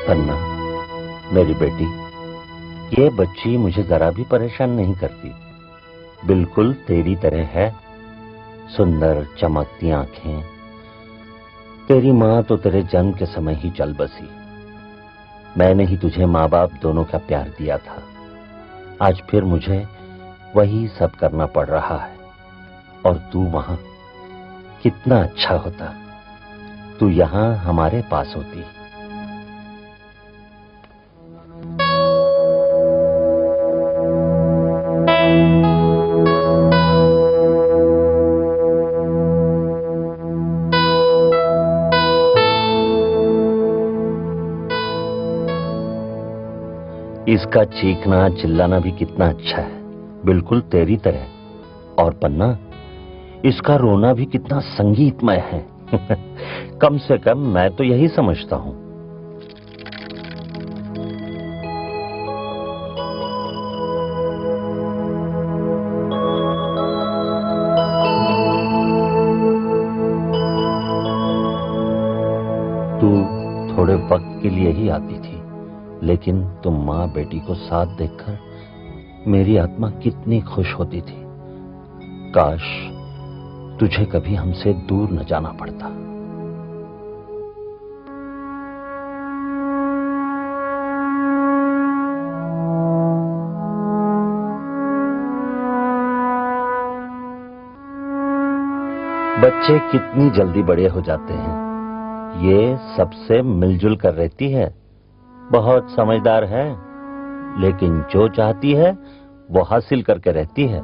पन्ना, मेरी बेटी, ये बच्ची मुझे जरा भी परेशान नहीं करती। बिल्कुल तेरी तरह है, सुंदर चमकती आंखें। तेरी माँ तो तेरे जन्म के समय ही चल बसी। मैंने ही तुझे माँ बाप दोनों का प्यार दिया था। आज फिर मुझे वही सब करना पड़ रहा है। और तू वहां, कितना अच्छा होता तू यहां हमारे पास होती। इसका चीखना चिल्लाना भी कितना अच्छा है, बिल्कुल तेरी तरह। और पन्ना, इसका रोना भी कितना संगीतमय है। कम से कम मैं तो यही समझता हूं। तू थोड़े वक्त के लिए ही आती थी, लेकिन तुम मां बेटी को साथ देखकर मेरी आत्मा कितनी खुश होती थी। काश तुझे कभी हमसे दूर न जाना पड़ता। बच्चे कितनी जल्दी बड़े हो जाते हैं। ये सबसे मिलजुल कर रहती है, बहुत समझदार है, लेकिन जो चाहती है वो हासिल करके रहती है।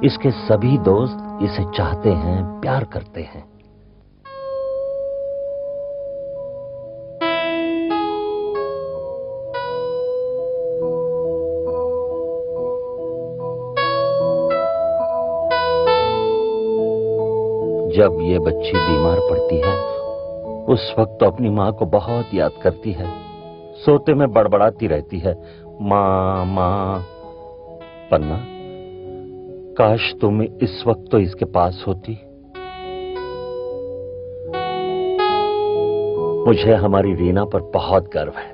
इसके सभी दोस्त इसे चाहते हैं, प्यार करते हैं। जब ये बच्ची बीमार पड़ती है, उस वक्त तो अपनी माँ को बहुत याद करती है। सोते में बड़बड़ाती रहती है, माँ माँ। पन्ना, काश तुम इस वक्त तो इसके पास होती। मुझे हमारी रीना पर बहुत गर्व है।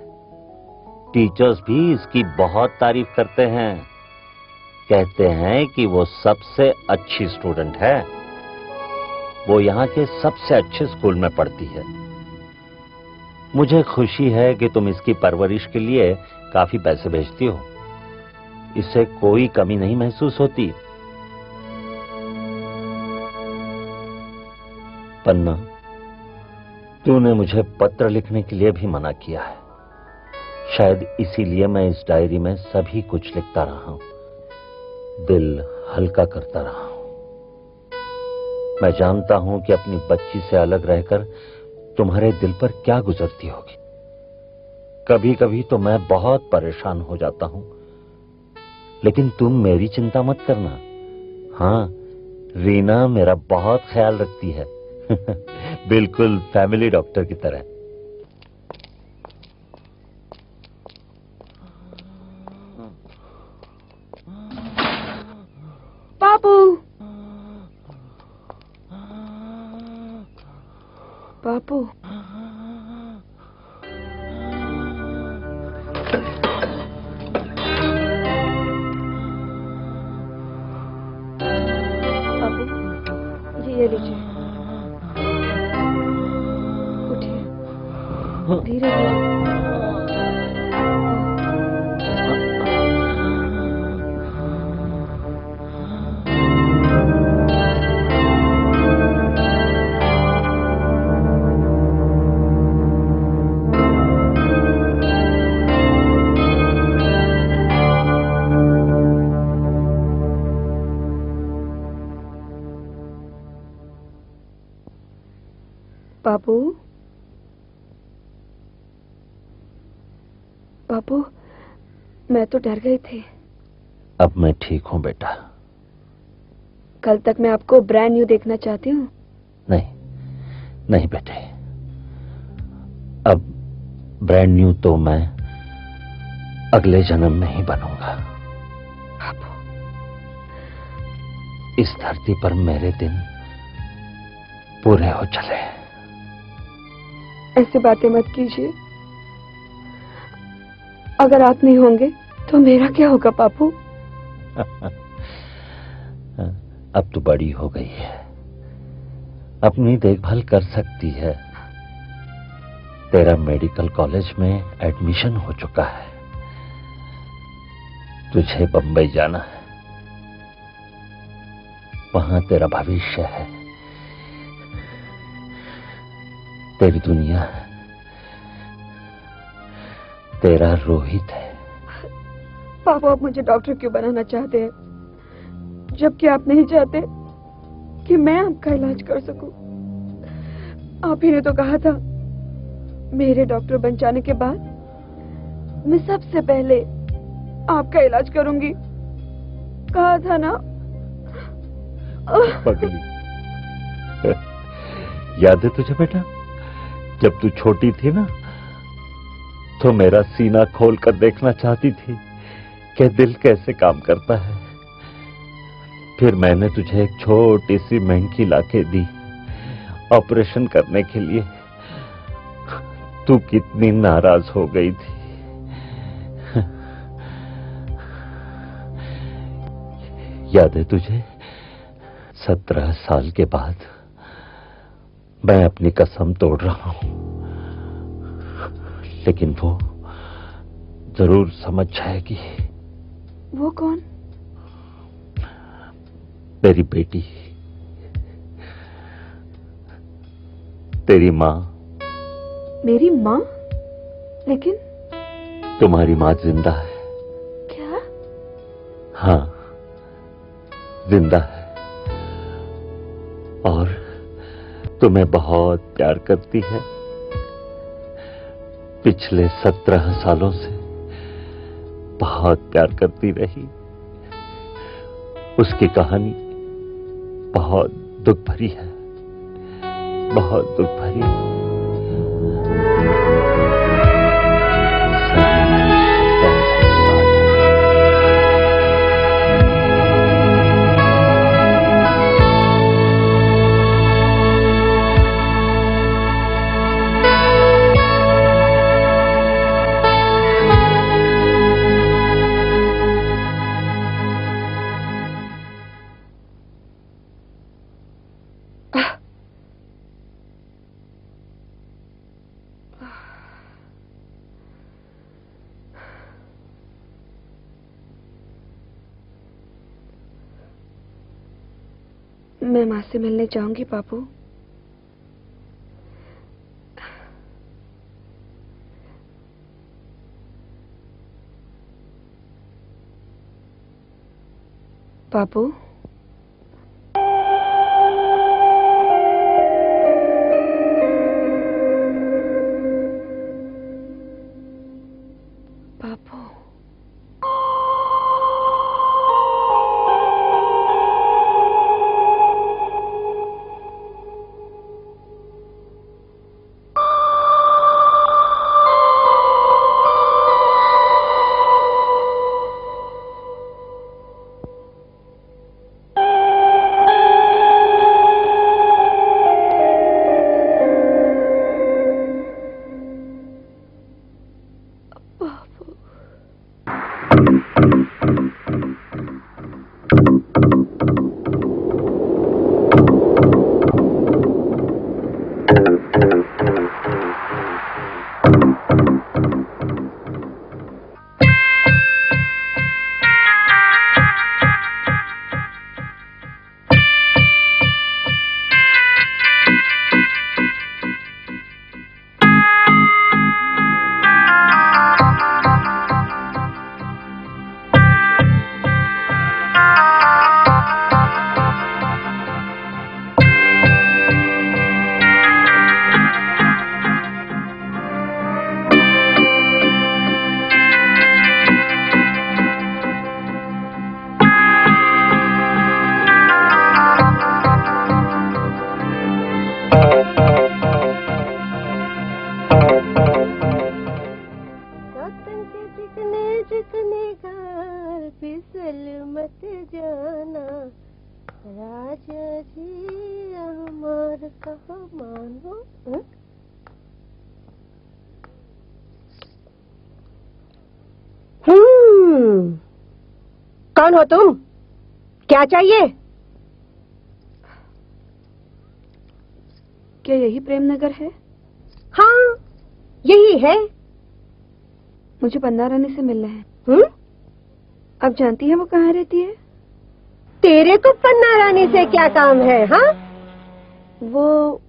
टीचर्स भी इसकी बहुत तारीफ करते हैं। कहते हैं कि वो सबसे अच्छी स्टूडेंट है। वो यहाँ के सबसे अच्छे स्कूल में पढ़ती है। मुझे खुशी है कि तुम इसकी परवरिश के लिए काफी पैसे भेजती हो। इससे कोई कमी नहीं महसूस होती। पन्ना, तूने मुझे पत्र लिखने के लिए भी मना किया है। शायद इसीलिए मैं इस डायरी में सभी कुछ लिखता रहा हूं, दिल हल्का करता रहा हूं। मैं जानता हूं कि अपनी बच्ची से अलग रहकर तुम्हारे दिल पर क्या गुजरती होगी। कभी कभी तो मैं बहुत परेशान हो जाता हूं, लेकिन तुम मेरी चिंता मत करना। हाँ, रीना मेरा बहुत ख्याल रखती है। बिल्कुल फैमिली डॉक्टर की तरह। बाबू, बाबू, ये लीजिए, उठिए, धीरे धीरे। बाबू, बाबू, मैं तो डर गई थी। अब मैं ठीक हूं बेटा। कल तक मैं आपको ब्रांड न्यू देखना चाहती हूँ। नहीं, नहीं बेटे, अब ब्रांड न्यू तो मैं अगले जन्म में ही बनूंगा। बाबू, इस धरती पर मेरे दिन पूरे हो चले। ऐसी बातें मत कीजिए। अगर आप नहीं होंगे तो मेरा क्या होगा पापू? अब तो बड़ी हो गई है, अपनी देखभाल कर सकती है। तेरा मेडिकल कॉलेज में एडमिशन हो चुका है, तुझे बंबई जाना है, वहां तेरा भविष्य है, तेरी दुनिया है, तेरा रोहित है। पापा, आप मुझे डॉक्टर क्यों बनाना चाहते हैं, जबकि आप नहीं चाहते कि मैं आपका इलाज कर सकूं? आप ही ने तो कहा था मेरे डॉक्टर बन जाने के बाद मैं सबसे पहले आपका इलाज करूंगी, कहा था ना? पगली, याद है तुझे बेटा, जब तू छोटी थी ना तो मेरा सीना खोल कर देखना चाहती थी कि दिल कैसे काम करता है। फिर मैंने तुझे एक छोटी सी मेंढकी लाके दी ऑपरेशन करने के लिए। तू कितनी नाराज हो गई थी। याद है तुझे, 17 साल के बाद मैं अपनी कसम तोड़ रहा हूं, लेकिन वो जरूर समझ जाएगी। वो कौन? मेरी बेटी, तेरी माँ। मेरी माँ? लेकिन तुम्हारी माँ जिंदा है। क्या? हाँ, जिंदा है और तुम्हें बहुत प्यार करती है। पिछले 17 सालों से बहुत प्यार करती रही। उसकी कहानी बहुत दुख भरी है, बहुत दुख भरी है। मैं माँ से मिलने जाऊंगी पापू। पापू, पापू, कौन हो तुम? क्या चाहिए? क्या यही प्रेमनगर है? हाँ, यही है। मुझे पन्ना रानी से मिलना है। आप जानती हैं वो कहाँ रहती है? तेरे को पन्ना रानी से क्या काम है? हाँ, वो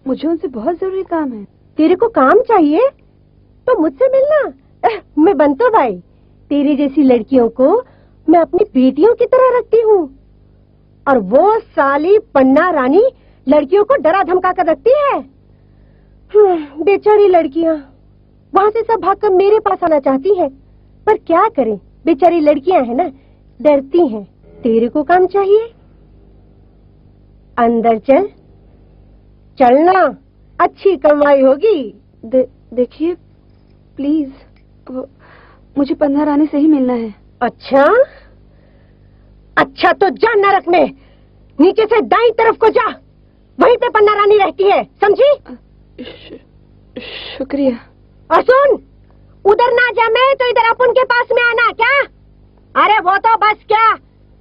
मुझे उनसे बहुत जरूरी काम है। तेरे को काम चाहिए तो मुझसे मिलना। मैं बंतो भाई, तेरी जैसी लड़कियों को मैं अपनी बेटियों की तरह रखती हूँ, और वो साली पन्ना रानी लड़कियों को डरा धमका कर रखती है। बेचारी लड़कियाँ वहाँ से सब भागकर मेरे पास आना चाहती हैं, पर क्या करें, बेचारी लड़कियाँ हैं ना, डरती हैं। तेरे को काम चाहिए? अंदर चल, चलना, अच्छी कमाई होगी। देखिए प्लीज, मुझे पन्ना रानी से ही मिलना है। अच्छा अच्छा, तो जा नरक में, नीचे से दाईं तरफ को जा, वहीं पे पन्ना रानी रहती है, समझी? शुक्रिया। और सुन, उधर ना जा मैं तो इधर अपन के पास में आना। क्या? अरे वो तो बस क्या,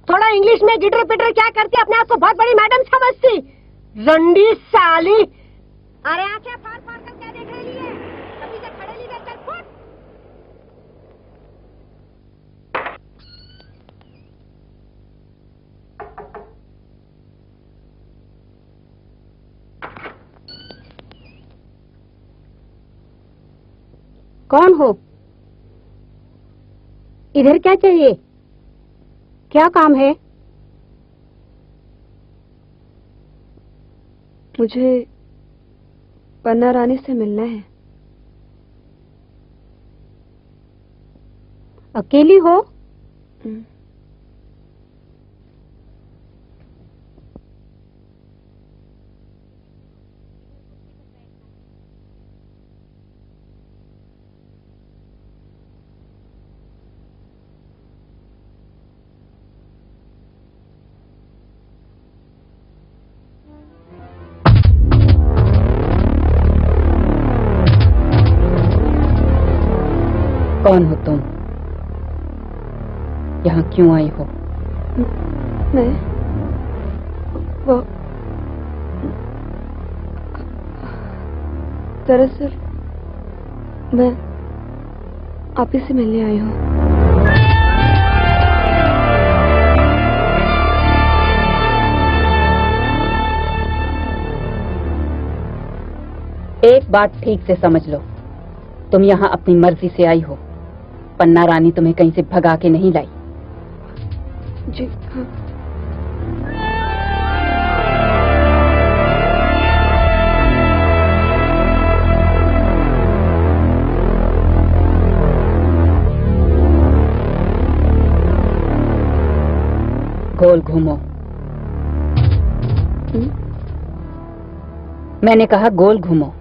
थोड़ा इंग्लिश में गिटर पिटर क्या करती, अपने आप को बहुत बड़ी मैडम समझती, रंडी साली। अरे आंखें फाड़ फाड़ कर क्या देख रही है? कभी से खड़े ली गए, चल फुट। कौन हो? इधर क्या चाहिए? क्या काम है? मुझे पन्ना रानी से मिलना है। अकेली हो? कौन हो तुम? यहाँ क्यों आई हो? मैं वो दरअसल मैं आप ही से मिलने आई हूँ। एक बात ठीक से समझ लो, तुम यहाँ अपनी मर्जी से आई हो, पन्ना रानी तुम्हें कहीं से भगा के नहीं लाई। जी हाँ। गोल घूमो। मैंने कहा गोल घूमो।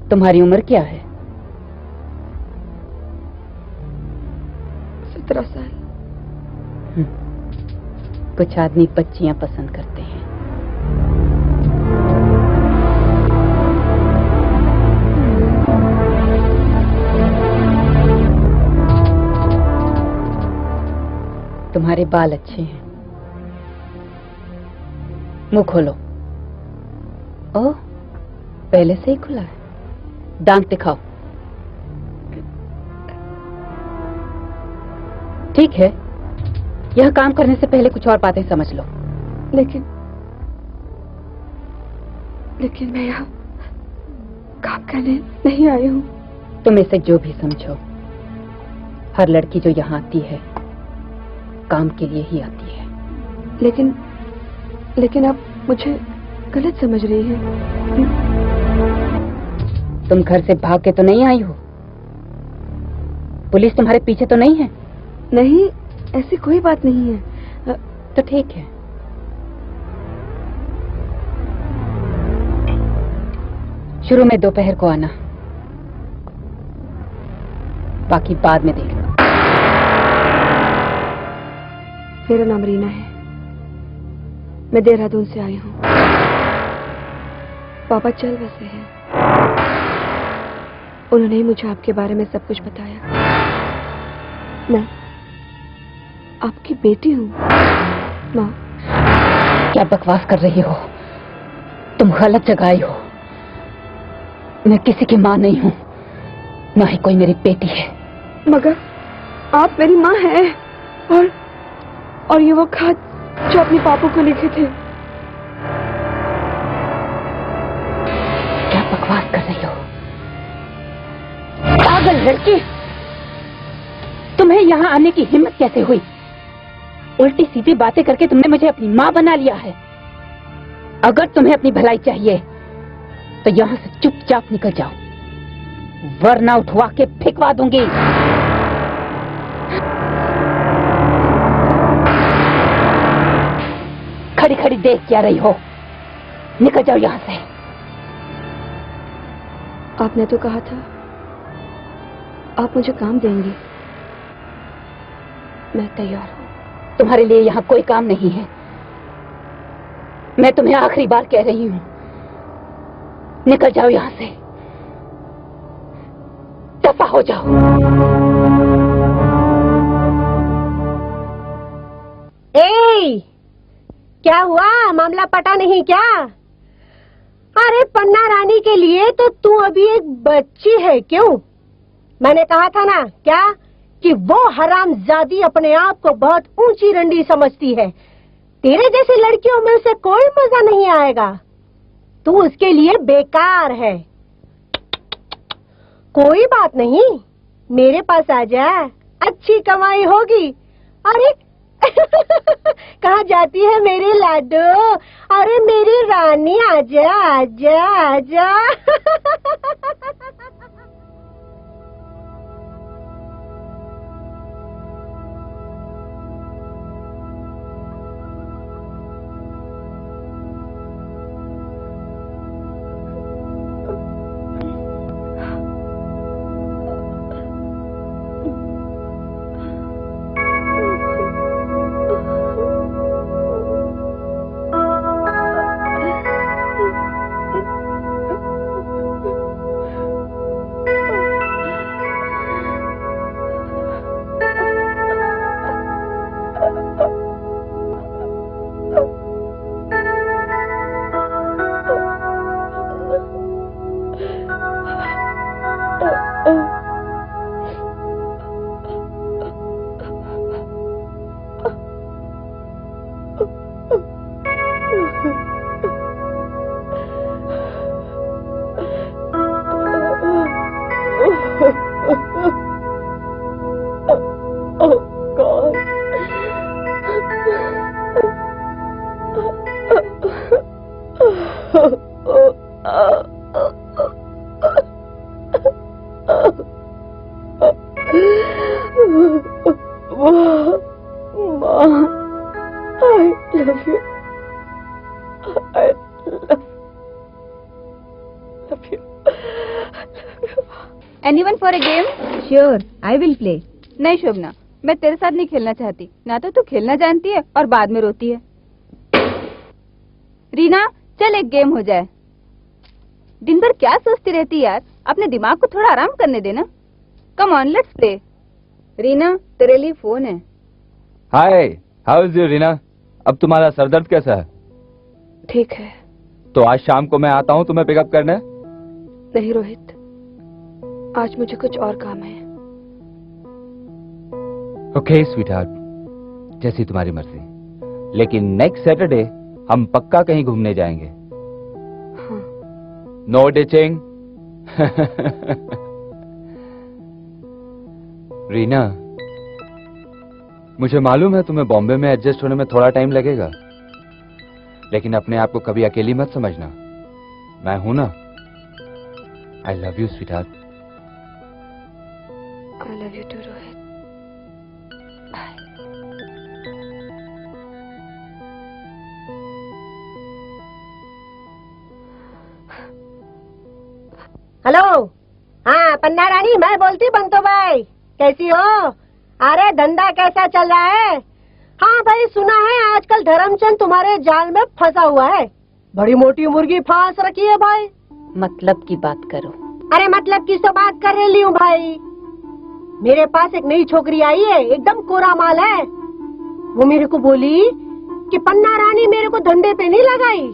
तुम्हारी उम्र क्या है? 17 साल। कुछ आदमी बच्चियां पसंद करते हैं। तुम्हारे बाल अच्छे हैं। मुंह खोलो। ओह, पहले से ही खुला है। दांत दिखाओ। ठीक है, यह काम करने से पहले कुछ और बातें समझ लो। लेकिन मैं यहाँ काम करने नहीं आई हूँ। तुम इसे जो भी समझो, हर लड़की जो यहाँ आती है काम के लिए ही आती है। लेकिन आप मुझे गलत समझ रही हैं। तुम घर से भाग के तो नहीं आई हो? पुलिस तुम्हारे पीछे तो नहीं है? नहीं, ऐसी कोई बात नहीं है। तो ठीक है, शुरू में दोपहर को आना, बाकी बाद में देख लो। मेरा नाम रीना है। मैं देहरादून से आई हूँ। पापा चल बसे हैं। उन्होंने ही मुझे आपके बारे में सब कुछ बताया। मैं आपकी बेटी हूँ। माँ, क्या बकवास कर रही हो? तुम गलत जगह आई हो। मैं किसी की माँ नहीं हूँ, ना ही कोई मेरी बेटी है। मगर आप मेरी माँ हैं। और ये वो खत जो अपने पापा को लिखे थे। क्या बकवास कर रही हो? पागल लड़की, तुम्हें यहाँ आने की हिम्मत कैसे हुई? उल्टी सीधी बातें करके तुमने मुझे अपनी माँ बना लिया है। अगर तुम्हें अपनी भलाई चाहिए तो यहाँ से चुपचाप निकल जाओ, वरना उठवा के फेंकवा दूंगी। खड़ी खड़ी देख क्या रही हो? निकल जाओ यहाँ से। आपने तो कहा था आप मुझे काम देंगी। मैं तैयार हूँ। तुम्हारे लिए यहाँ कोई काम नहीं है। मैं तुम्हें आखिरी बार कह रही हूँ, निकल जाओ यहाँ से, दफा हो जाओ। ए, क्या हुआ? मामला पटा नहीं क्या? अरे पन्ना रानी के लिए तो तू अभी एक बच्ची है। क्यों? मैंने कहा था ना क्या कि वो हरामजादी अपने आप को बहुत ऊंची रंडी समझती है। तेरे जैसी लड़कियों में उसे कोई मजा नहीं आएगा। तू उसके लिए बेकार है। कोई बात नहीं, मेरे पास आ जा, अच्छी कमाई होगी। अरे कहाँ जाती है मेरी लाडो? अरे मेरी रानी, आजा आजा आजा। Anyone for a game? Sure, I will play. नहीं शोभना, मैं तेरे साथ नहीं खेलना चाहती। ना तो तू खेलना जानती है और बाद में रोती है। रीना, चल एक गेम हो जाए। दिन भर क्या सोचती रहती यार? अपने दिमाग को थोड़ा आराम करने देना। Come on, let's play. Reena, तेरे लिए फोन है। हाय, हाउ इज यू रीना? अब तुम्हारा सरदर्द कैसा है? ठीक है। तो आज शाम को मैं आता हूँ तुम्हें पिकअप करने। नहीं रोहित, आज मुझे कुछ और काम है। ओके स्वीटहार्ट, जैसी तुम्हारी मर्जी। लेकिन नेक्स्ट सैटरडे हम पक्का कहीं घूमने जाएंगे। हाँ। No ditching. रीना, मुझे मालूम है तुम्हें बॉम्बे में एडजस्ट होने में थोड़ा टाइम लगेगा, लेकिन अपने आप को कभी अकेली मत समझना। मैं हूं ना। I love you sweetheart. I love you too, Rohit. Hello, हाँ पन्ना रानी, मैं बोलती बंतो भाई। कैसी हो? अरे धंधा कैसा चल रहा है? हाँ भाई, सुना है आजकल धर्मचंद तुम्हारे जाल में फंसा हुआ है। बड़ी मोटी मुर्गी फांस रखी है भाई। मतलब की बात करो। अरे मतलब की तो बात कर रही हूँ भाई। मेरे पास एक नई छोकरी आई है, एकदम कोरा माल है। वो मेरे को बोली कि पन्ना रानी मेरे को धंधे पे नहीं लगाई।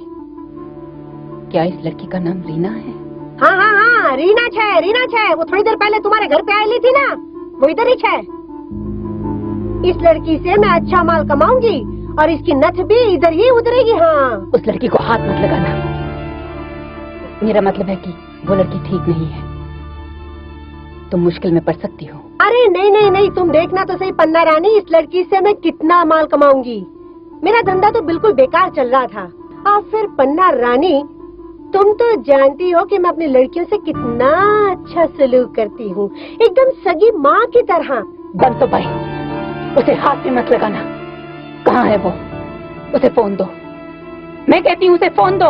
क्या इस लड़की का नाम रीना है? हाँ हाँ हाँ, रीना छे, रीना छे। वो थोड़ी देर पहले तुम्हारे घर पे आई थी ना, वो इधर ही छे। इस लड़की से मैं अच्छा माल कमाऊंगी और इसकी नथ भी इधर ही उतरेगी। हाँ, उस लड़की को हाथ मत लगाना। मेरा मतलब है कि वो लड़की ठीक नहीं है, तुम मुश्किल में पड़ सकती हो। अरे नहीं नहीं नहीं, तुम देखना तो सही पन्ना रानी, इस लड़की से मैं कितना माल कमाऊंगी। मेरा धंधा तो बिल्कुल बेकार चल रहा था। और फिर पन्ना रानी, तुम तो जानती हो कि मैं अपनी लड़कियों से कितना अच्छा सलूक करती हूँ, एकदम सगी माँ की तरह। बंद तो भाई, उसे हाथ में मत लगाना। कहाँ है वो? उसे फोन दो। मैं कहती हूँ उसे फोन दो।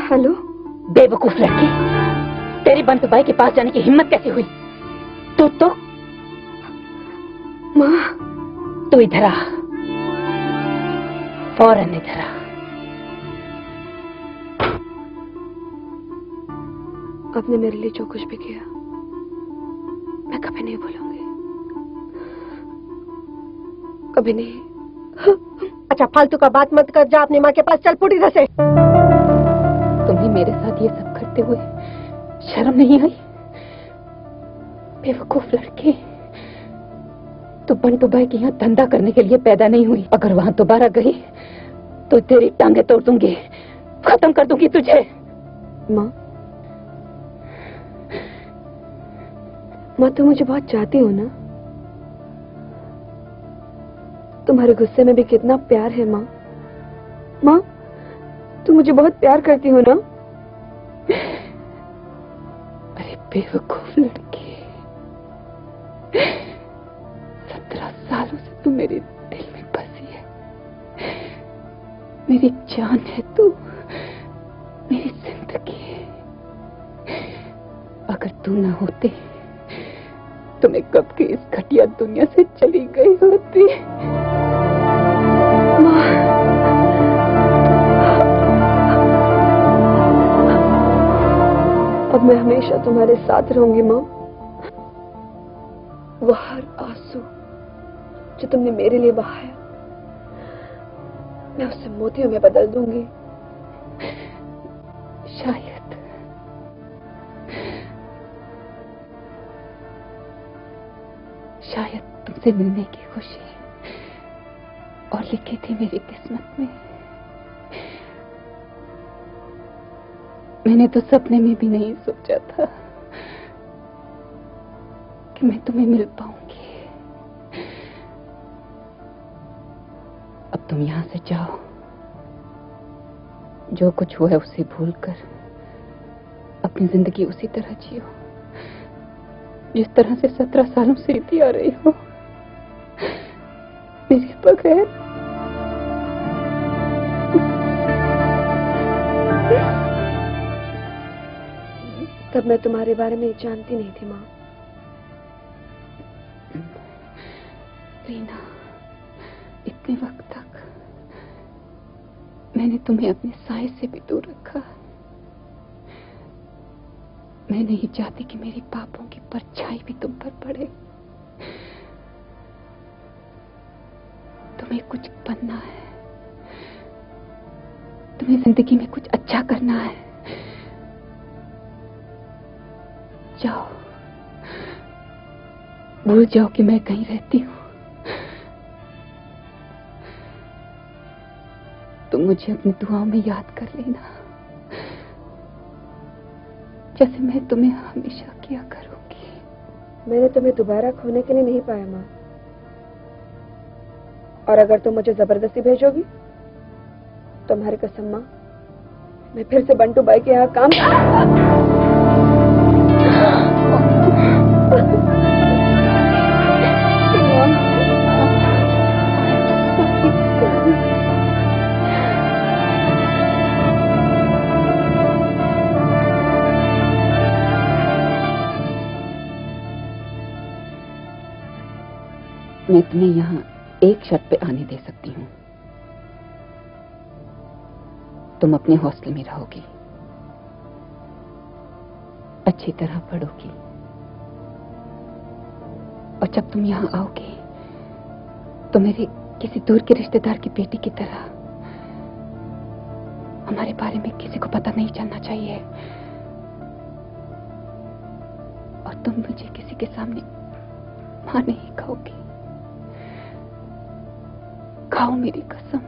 हेलो। बेवकूफ लड़की, तेरी बंतु बाई के पास जाने की हिम्मत कैसे हुई? तू तो माँ, तू इधर आ, फौरन इधर आ। आपने मेरे लिए जो कुछ भी किया मैं कभी नहीं भूलूंगी, कभी नहीं। अच्छा फालतू का बात मत कर, जा अपनी माँ के पास, चल फुट इधर से। तुम्हें मेरे साथ ये सब करते हुए शर्म नहीं आई? बेवकूफ लड़के, तू बंटू भाई के यहाँ धंधा करने के लिए पैदा नहीं हुई। अगर वहां दोबारा गई तो तेरी टांगे तोड़ दूंगी, खत्म कर दूंगी तुझे। माँ, माँ तुम मुझे बहुत चाहती हो ना? तुम्हारे गुस्से में भी कितना प्यार है माँ। माँ, तुम मुझे बहुत प्यार करती हो ना? अरे बेवकूफ लड़की, 17 सालों से तू मेरे दिल में बसी है। मेरी जान है तू, मेरी जिंदगी है। अगर तू ना होती तो मैं कब की इस घटिया दुनिया से चली गई होती। अब मैं हमेशा तुम्हारे साथ रहूंगी माँ। वो हर आंसू जो तुमने मेरे लिए बहाया, मैं उसे मोतियों में बदल दूंगी। शायद तुमसे मिलने की खुशी और लिखी थी मेरी किस्मत में। मैंने तो सपने में भी नहीं सोचा था कि मैं तुम्हें मिल पाऊंगी। अब तुम यहां से जाओ, जो कुछ हुआ है उसे भूलकर अपनी जिंदगी उसी तरह जियो जिस तरह से 17 सालों से जीती आ रही हो, मेरे बगैर। तब मैं तुम्हारे बारे में जानती नहीं थी माँ। रीना, इतने वक्त तक मैंने तुम्हें अपने साए से भी दूर रखा। मैं नहीं चाहती कि मेरी पापों की परछाई भी तुम पर पड़े। तुम्हें कुछ बनना है, तुम्हें जिंदगी में कुछ अच्छा करना है। जाओ, भूल जाओ कि मैं कहीं रहती हूँ। तुम मुझे अपनी दुआओं में याद कर लेना, जैसे मैं तुम्हें हमेशा किया करूंगी। मैंने तुम्हें दोबारा खोने के लिए नहीं पाया माँ, और अगर तुम मुझे जबरदस्ती भेजोगी तो तुम्हारी कसम माँ, मैं फिर से बंटू भाई के यहाँ काम मैं तुम्हें यहाँ एक शर्त पे आने दे सकती हूँ। तुम अपने हॉस्टल में रहोगी, अच्छी तरह पढ़ोगी, और जब तुम यहाँ आओगे तो मेरे किसी दूर के रिश्तेदार की बेटी की तरह हमारे बारे में किसी को पता नहीं चलना चाहिए, और तुम मुझे किसी के सामने मां नहीं कहोगी। खाओ मेरी कसम।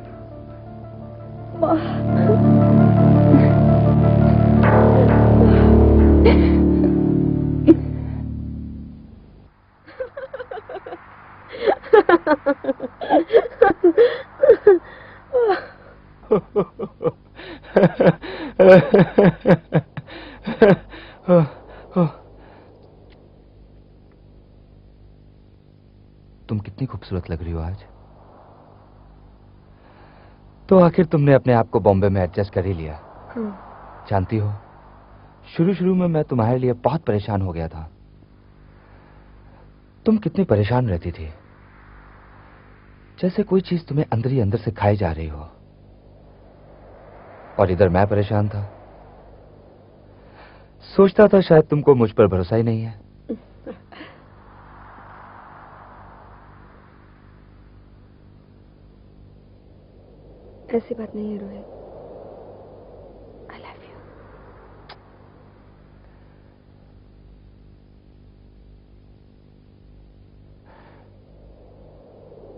तुम कितनी खूबसूरत लग रही हो आज। तो आखिर तुमने अपने आप को बॉम्बे में एडजस्ट कर ही लिया। जानती हो, शुरू शुरू में मैं तुम्हारे लिए बहुत परेशान हो गया था। तुम कितनी परेशान रहती थी, जैसे कोई चीज तुम्हें अंदर ही अंदर से खाई जा रही हो, और इधर मैं परेशान था। सोचता था शायद तुमको मुझ पर भरोसा ही नहीं है। ऐसी बात नहीं है रोहित। I love you.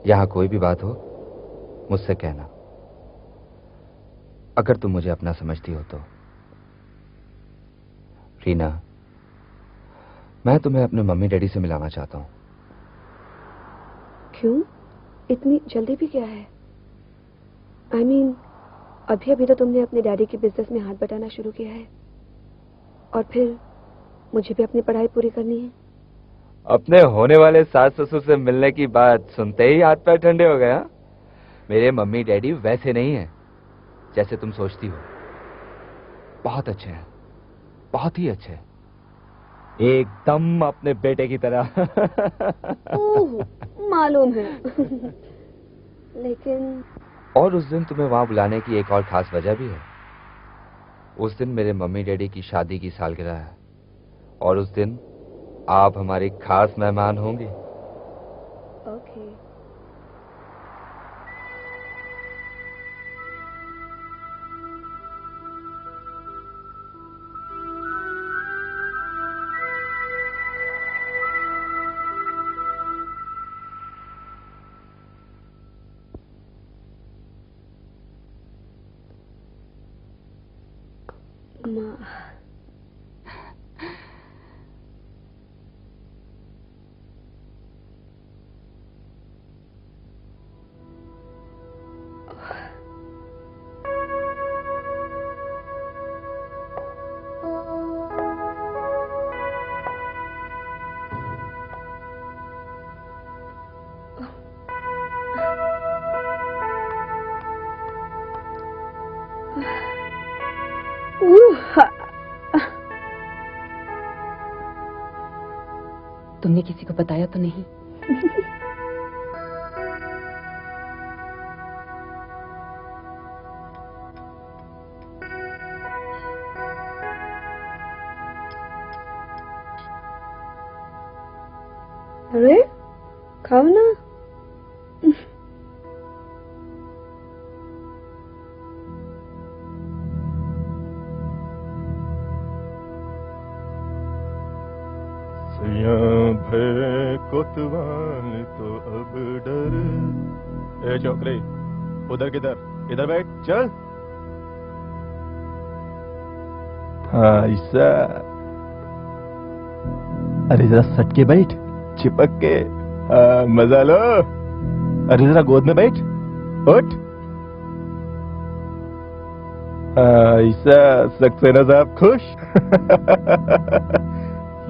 यहां कोई भी बात हो मुझसे कहना, अगर तुम मुझे अपना समझती हो तो। रीना, मैं तुम्हें अपने मम्मी डैडी से मिलाना चाहता हूं। क्यों? इतनी जल्दी भी क्या है? I mean, अभी तो तुमने अपने डैडी के बिजनेस में हाथ बटाना शुरू किया है, और फिर मुझे भी अपनी पढ़ाई पूरी करनी है। अपने होने वाले सास ससुर से मिलने की बात सुनते ही हाथ पैर ठंडे हो गए। मेरे मम्मी डैडी वैसे नहीं हैं जैसे तुम सोचती हो। बहुत अच्छे हैं, बहुत ही अच्छे, एकदम अपने बेटे की तरह। ओह, मालूम है। लेकिन और उस दिन तुम्हें वहां बुलाने की एक और खास वजह भी है। उस दिन मेरे मम्मी डैडी की शादी की सालगिरह है, और उस दिन आप हमारी खास मेहमान होंगी। ओके। माँ, तुमने किसी को बताया तो नहीं? अरे खाओ ना। भय कोतवाल तो अब डर। ए छोकरी, उधर किधर? इधर बैठ, चल। हाँ ऐसा। अरे जरा सट के बैठ, चिपक के। हाँ, मजा लो। अरे जरा गोद में बैठ, उठ। हाँ ऐसा। सक्सेना साहब खुश?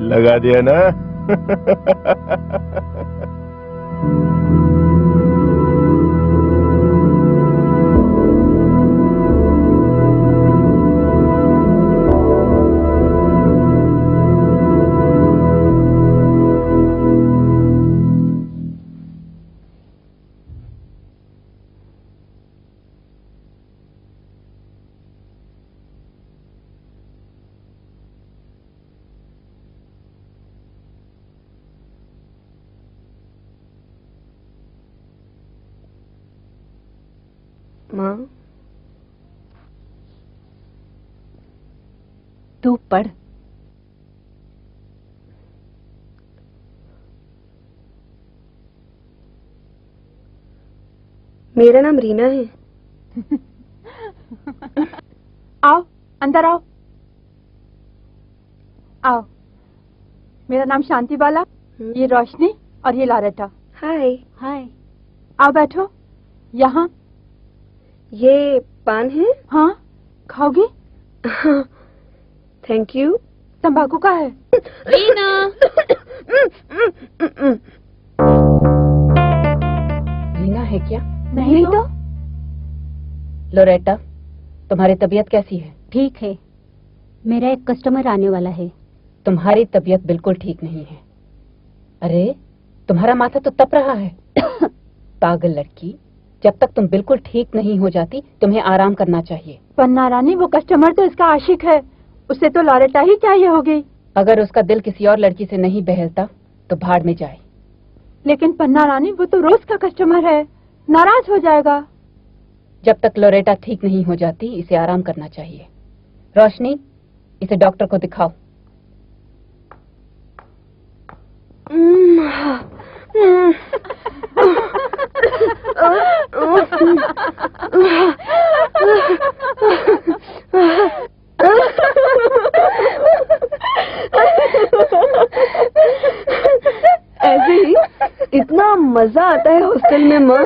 लगा दिया ना? माँ तू पढ़। मेरा नाम रीना है। आओ अंदर आओ। आओ, मेरा नाम शांति बाला, ये रोशनी और ये लारेटा। हाय। हाय। आओ बैठो यहाँ। ये पान है? हाँ, खाओगी? हाँ, थैंक यू। तंबाकू का है? रीना। रीना है क्या? नहीं तो। लोरेटा, तुम्हारी तबीयत कैसी है? ठीक है, मेरा एक कस्टमर आने वाला है। तुम्हारी तबीयत बिल्कुल ठीक नहीं है। अरे, तुम्हारा माथा तो तप रहा है। पागल लड़की, जब तक तुम बिल्कुल ठीक नहीं हो जाती तुम्हें आराम करना चाहिए। पन्ना रानी, वो कस्टमर तो इसका आशिक है, उसे तो लॉरेटा ही चाहिए होगी। अगर उसका दिल किसी और लड़की से नहीं बहलता तो भाड़ में जाए। लेकिन पन्ना रानी, वो तो रोज का कस्टमर है, नाराज हो जाएगा। जब तक लोरेटा ठीक नहीं हो जाती इसे आराम करना चाहिए। रोशनी, इसे डॉक्टर को दिखाओ। ऐसे ही इतना मजा आता है हॉस्टल में माँ।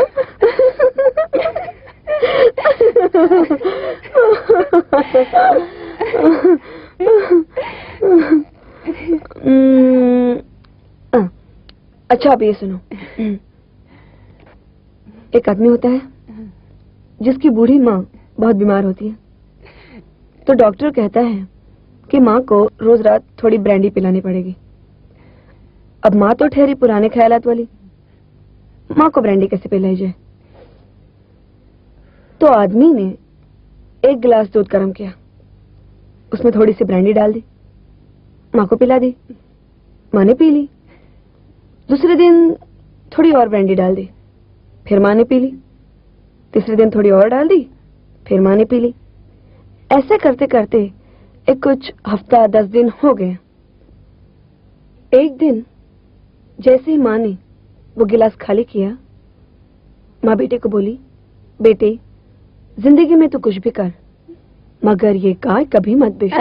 अच्छा, अब ये सुनो। एक आदमी होता है जिसकी बूढ़ी माँ बहुत बीमार होती है, तो डॉक्टर कहता है कि माँ को रोज रात थोड़ी ब्रांडी पिलानी पड़ेगी। अब माँ तो ठहरी पुराने ख्यालात वाली, माँ को ब्रांडी कैसे पिलाई जाए? तो आदमी ने एक गिलास दूध गर्म किया, उसमें थोड़ी सी ब्रांडी डाल दी, माँ को पिला दी, माँ ने पी ली। दूसरे दिन थोड़ी और ब्रांडी डाल दी, फिर माँ ने पी ली। तीसरे दिन थोड़ी और डाल दी, फिर माँ ने पी ली। ऐसे करते करते एक कुछ हफ्ता 10 दिन हो गए। एक दिन जैसे ही माँ ने वो गिलास खाली किया, माँ बेटे को बोली, बेटे जिंदगी में तो कुछ भी कर, मगर ये गाय कभी मत बेच।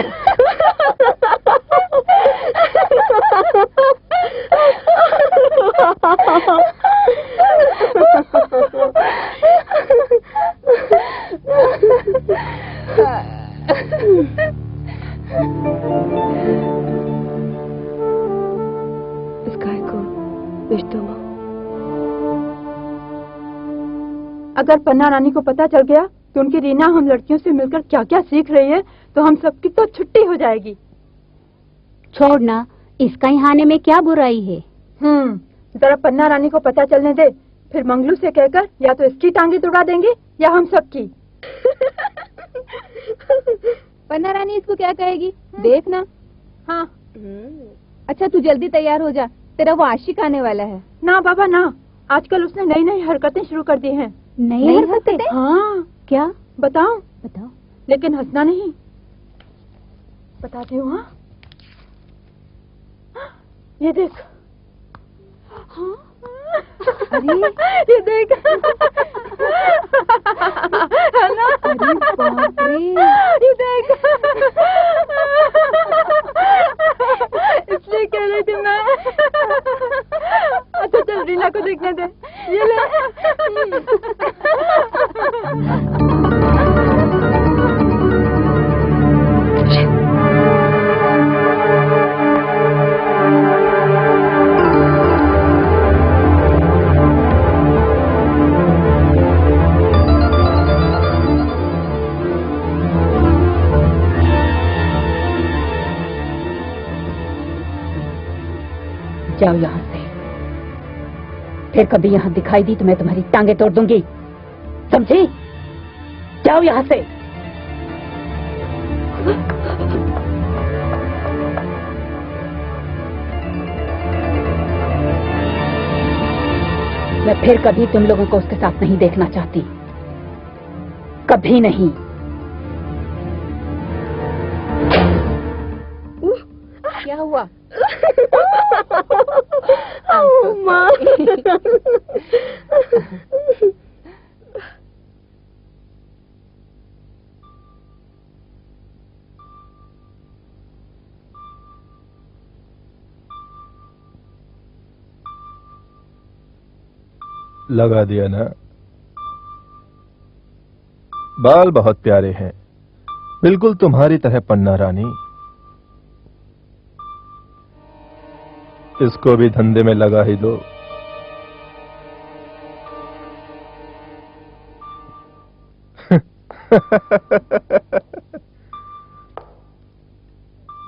इस गाय को बेच दो माँ। अगर पन्ना रानी को पता चल गया कि उनकी रीना हम लड़कियों से मिलकर क्या क्या सीख रही है, तो हम सबकी तो छुट्टी हो जाएगी। छोड़ना, इसका यहाँ आने में क्या बुराई है? जरा पन्ना रानी को पता चलने दे, फिर मंगलू से कहकर या तो इसकी टांगे तुड़ा देंगे या हम सबकी। पन्ना रानी इसको क्या कहेगी, देखना। हाँ। अच्छा, तू जल्दी तैयार हो जा, तेरा वो आशिक आने वाला है। ना बाबा ना, आजकल उसने नई नई हरकतें शुरू कर दी हैं। नई हरकतें? हाँ। क्या? बताओ। बताओ। लेकिन हंसना नहीं। बताती हूँ। हाँ, ये देख। हाँ। अरे ये देख। है ना? अरे बाप रे। ये देख। इसलिए कह रही थी मैं। अच्छा चल, रीना को देखने दे। ये ले। जाओ यहाँ से, फिर कभी यहाँ दिखाई दी तो मैं तुम्हारी टांगे तोड़ दूंगी, समझी? जाओ यहाँ से। मैं फिर कभी तुम लोगों को उसके साथ नहीं देखना चाहती। कभी नहीं। क्या हुआ? माँ। लगा दिया ना? बाल बहुत प्यारे हैं, बिल्कुल तुम्हारी तरह पन्ना रानी। इसको भी धंधे में लगा ही दो।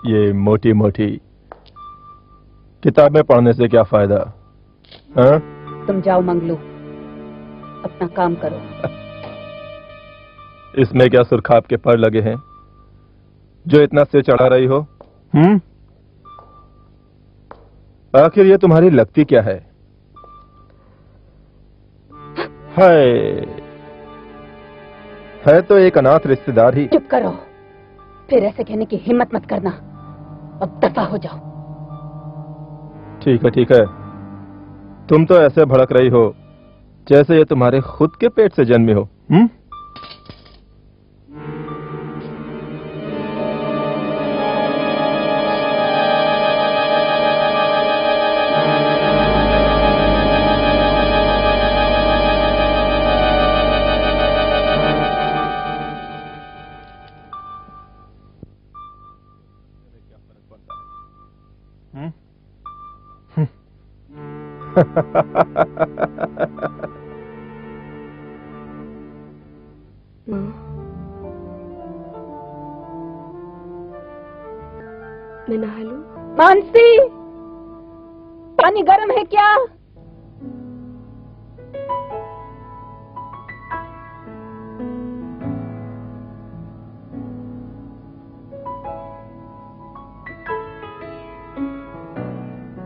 ये मोटी मोटी किताबें पढ़ने से क्या फायदा? हाँ? तुम जाओ मंगलू, अपना काम करो। इसमें क्या सुरखाब के पर लगे हैं जो इतना सिर चढ़ा रही हो? आखिर ये तुम्हारी लगती क्या है? है तो एक अनाथ रिश्तेदार ही। चुप करो, फिर ऐसे कहने की हिम्मत मत करना। अब दफा हो जाओ। ठीक है ठीक है, तुम तो ऐसे भड़क रही हो जैसे ये तुम्हारे खुद के पेट से जन्मी हो। मैं नहा लूं? मानसी, पानी गर्म है क्या?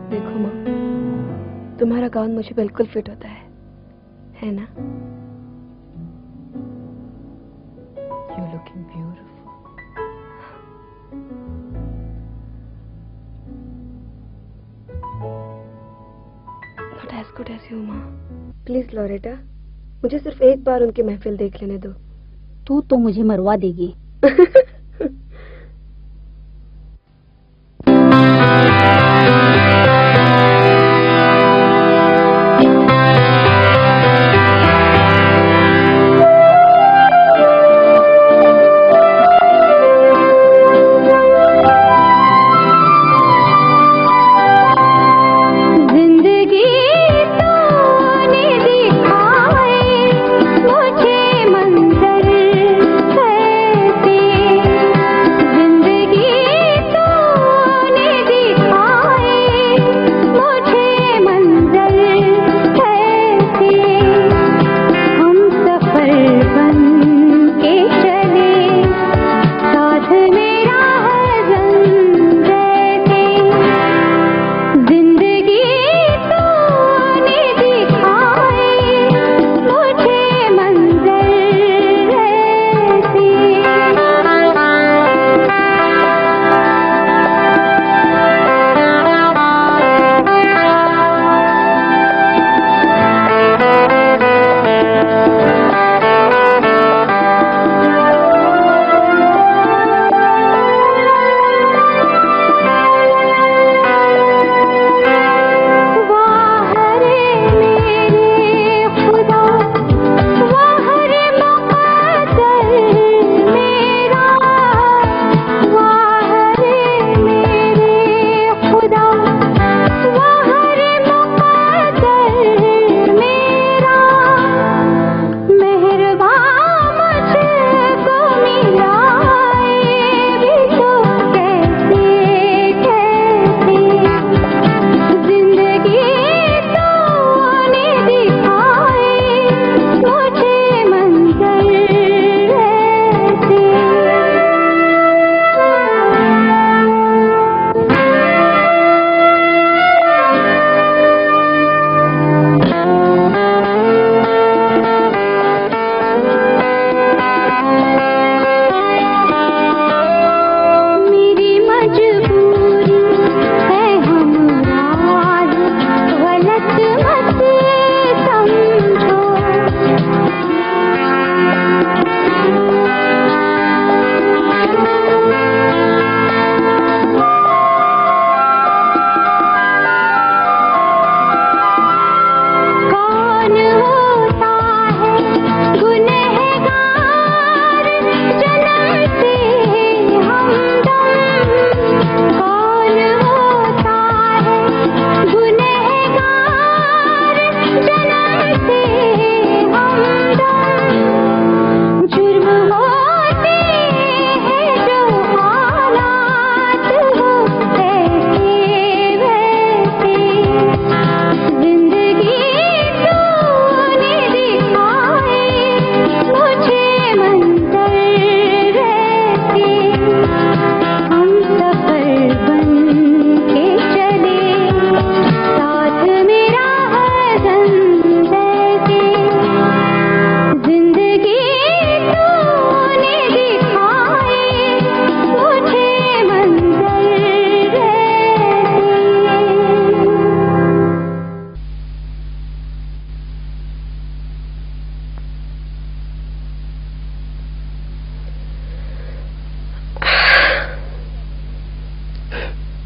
देखो माँ, तुम्हारा गाउन मुझे बिल्कुल फिट होता है ना? You're looking beautiful. Not as good as you, माँ। प्लीज लॉरेटा, मुझे सिर्फ एक बार उनकी महफिल देख लेने दो। तू तो मुझे मरवा देगी। मुझे मंजर ऐसे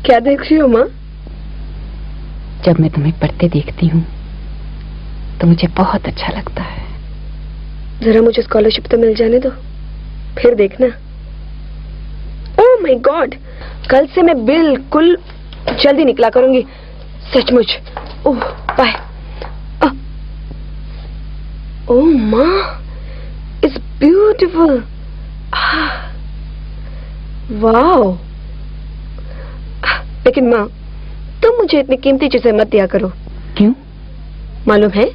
क्या देख रही हो माँ? जब मैं तुम्हें पढ़ते देखती हूँ तो मुझे बहुत अच्छा लगता है। जरा मुझे स्कॉलरशिप तो मिल जाने दो, फिर देखना। ओह माय गॉड, कल से मैं बिल्कुल जल्दी निकला करूंगी, सचमुच। ओह बाय। ओह माँ, इट्स ब्यूटीफुल। वाओ। लेकिन माँ, तुम मुझे इतनी कीमती चीजें मत दिया करो। क्यों? मालूम है,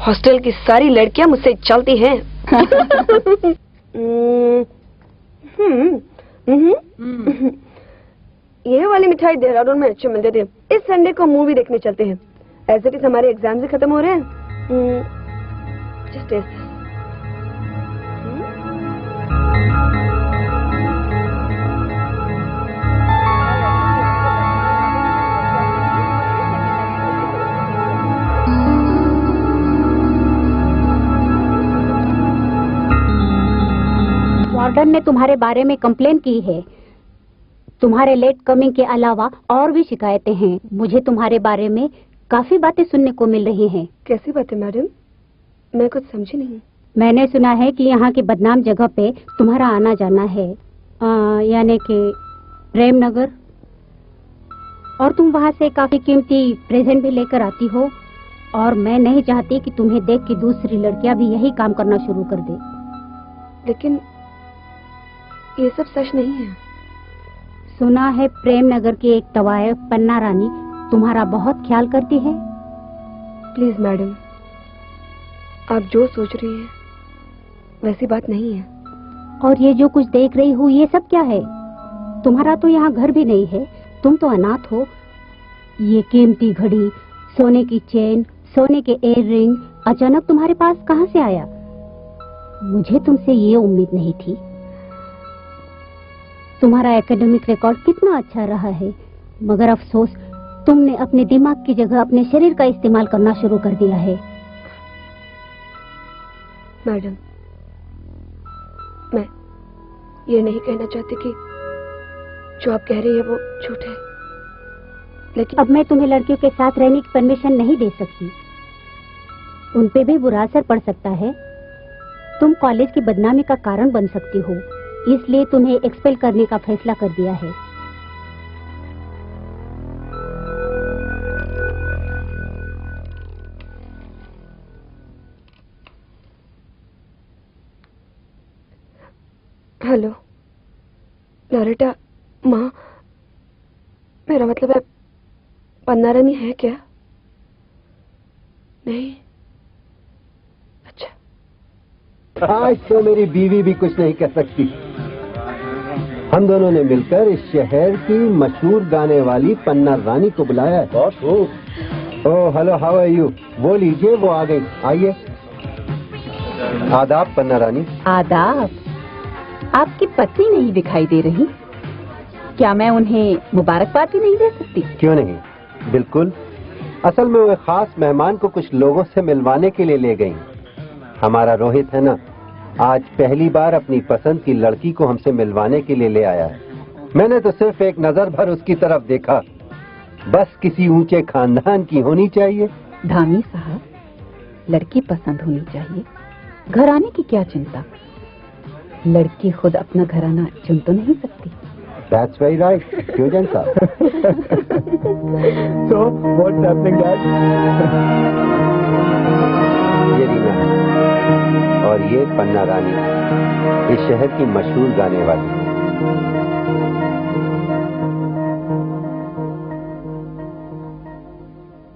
हॉस्टल की सारी लड़कियां मुझसे चलती हैं। ये वाली मिठाई देहरादून में अच्छे मिलते थे। इस संडे को मूवी देखने चलते हैं। एज इट इज हमारे एग्जाम भी खत्म हो रहे हैं। Just test. वार्डन ने तुम्हारे बारे में कंप्लेन की है। तुम्हारे लेट कमिंग के अलावा और भी शिकायतें हैं। मुझे तुम्हारे बारे में काफी बातें सुनने को मिल रही हैं। कैसी बातें मैडम? मैं कुछ समझी नहीं। मैंने सुना है कि यहाँ की बदनाम जगह पे तुम्हारा आना जाना है, यानी कि प्रेम नगर, और तुम वहाँ से काफी कीमती प्रेजेंट भी लेकर आती हो। और मैं नहीं चाहती कि तुम्हें देख के दूसरी लड़कियां भी यही काम करना शुरू कर दे। लेकिन ये सब सच नहीं है। सुना है प्रेम नगर की एक तवायफ पन्ना रानी तुम्हारा बहुत ख्याल करती है। प्लीज मैडम, आप जो सोच रही हैं वैसी बात नहीं है। और ये जो कुछ देख रही हूँ ये सब क्या है? तुम्हारा तो यहाँ घर भी नहीं है, तुम तो अनाथ हो। ये कीमती घड़ी, सोने की चेन, सोने के इयर रिंग अचानक तुम्हारे पास कहाँ से आया? मुझे तुमसे ये उम्मीद नहीं थी। तुम्हारा एकेडमिक रिकॉर्ड कितना अच्छा रहा है, मगर अफसोस तुमने अपने दिमाग की जगह अपने शरीर का इस्तेमाल करना शुरू कर दिया है। मैडम, मैं ये नहीं कहना चाहती कि जो आप कह रही है वो झूठ है, लेकिन अब मैं तुम्हें लड़कियों के साथ रहने की परमिशन नहीं दे सकती। उन पे भी बुरा असर पड़ सकता है। तुम कॉलेज की बदनामी का कारण बन सकती हो, इसलिए तुम्हें एक्सपेल करने का फैसला कर दिया है। हेलो लॉरेटा, माँ, मेरा मतलब है पन्ना रानी है क्या? नहीं? अच्छा। आज तो मेरी बीवी भी कुछ नहीं कह सकती। हम दोनों ने मिलकर इस शहर की मशहूर गाने वाली पन्ना रानी को बुलाया है। Oh hello, how are you? वो लीजिए, वो आ गई, आइए। आदाब पन्ना रानी। आदाब। आपकी पत्नी नहीं दिखाई दे रही, क्या मैं उन्हें मुबारकबाद भी नहीं दे सकती? क्यों नहीं, बिल्कुल। असल में वो खास मेहमान को कुछ लोगों से मिलवाने के लिए ले गई। हमारा रोहित है ना, आज पहली बार अपनी पसंद की लड़की को हमसे मिलवाने के लिए ले आया है। मैंने तो सिर्फ एक नजर भर उसकी तरफ देखा, बस किसी ऊंचे खानदान की होनी चाहिए। धामी साहब, लड़की पसंद होनी चाहिए, घराने की क्या चिंता। लड़की खुद अपना घराना चुन तो नहीं सकती। That's very right, क्यों जन साहब? So, what's happening, Dad? ये रीना है और ये पन्ना रानी, इस शहर की मशहूर गाने वाली।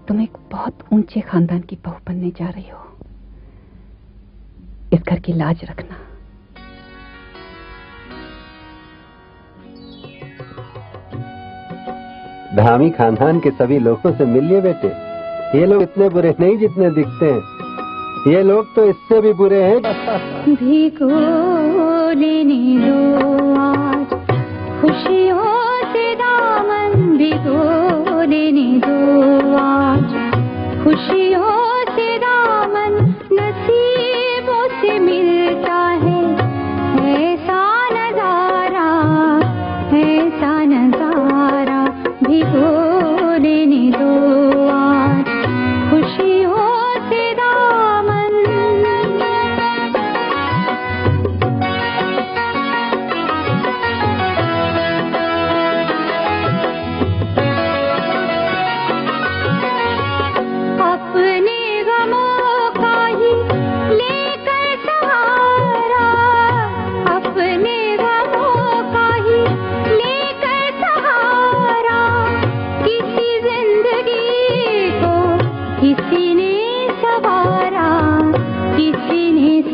तुम एक बहुत ऊंचे खानदान की बहू बनने जा रही हो, इस घर की लाज रखना। धामी खानदान के सभी लोगों से मिलिए बेटे। ये लोग इतने बुरे नहीं जितने दिखते हैं। ये लोग तो इससे भी बुरे हैं। भिगो लेने दो आज खुशियों से दामन, भिगो लेने दो आज खुशियों से दामन, नसीबों से मिलता है ऐसा नजारा, ऐसा नजारा। भिगो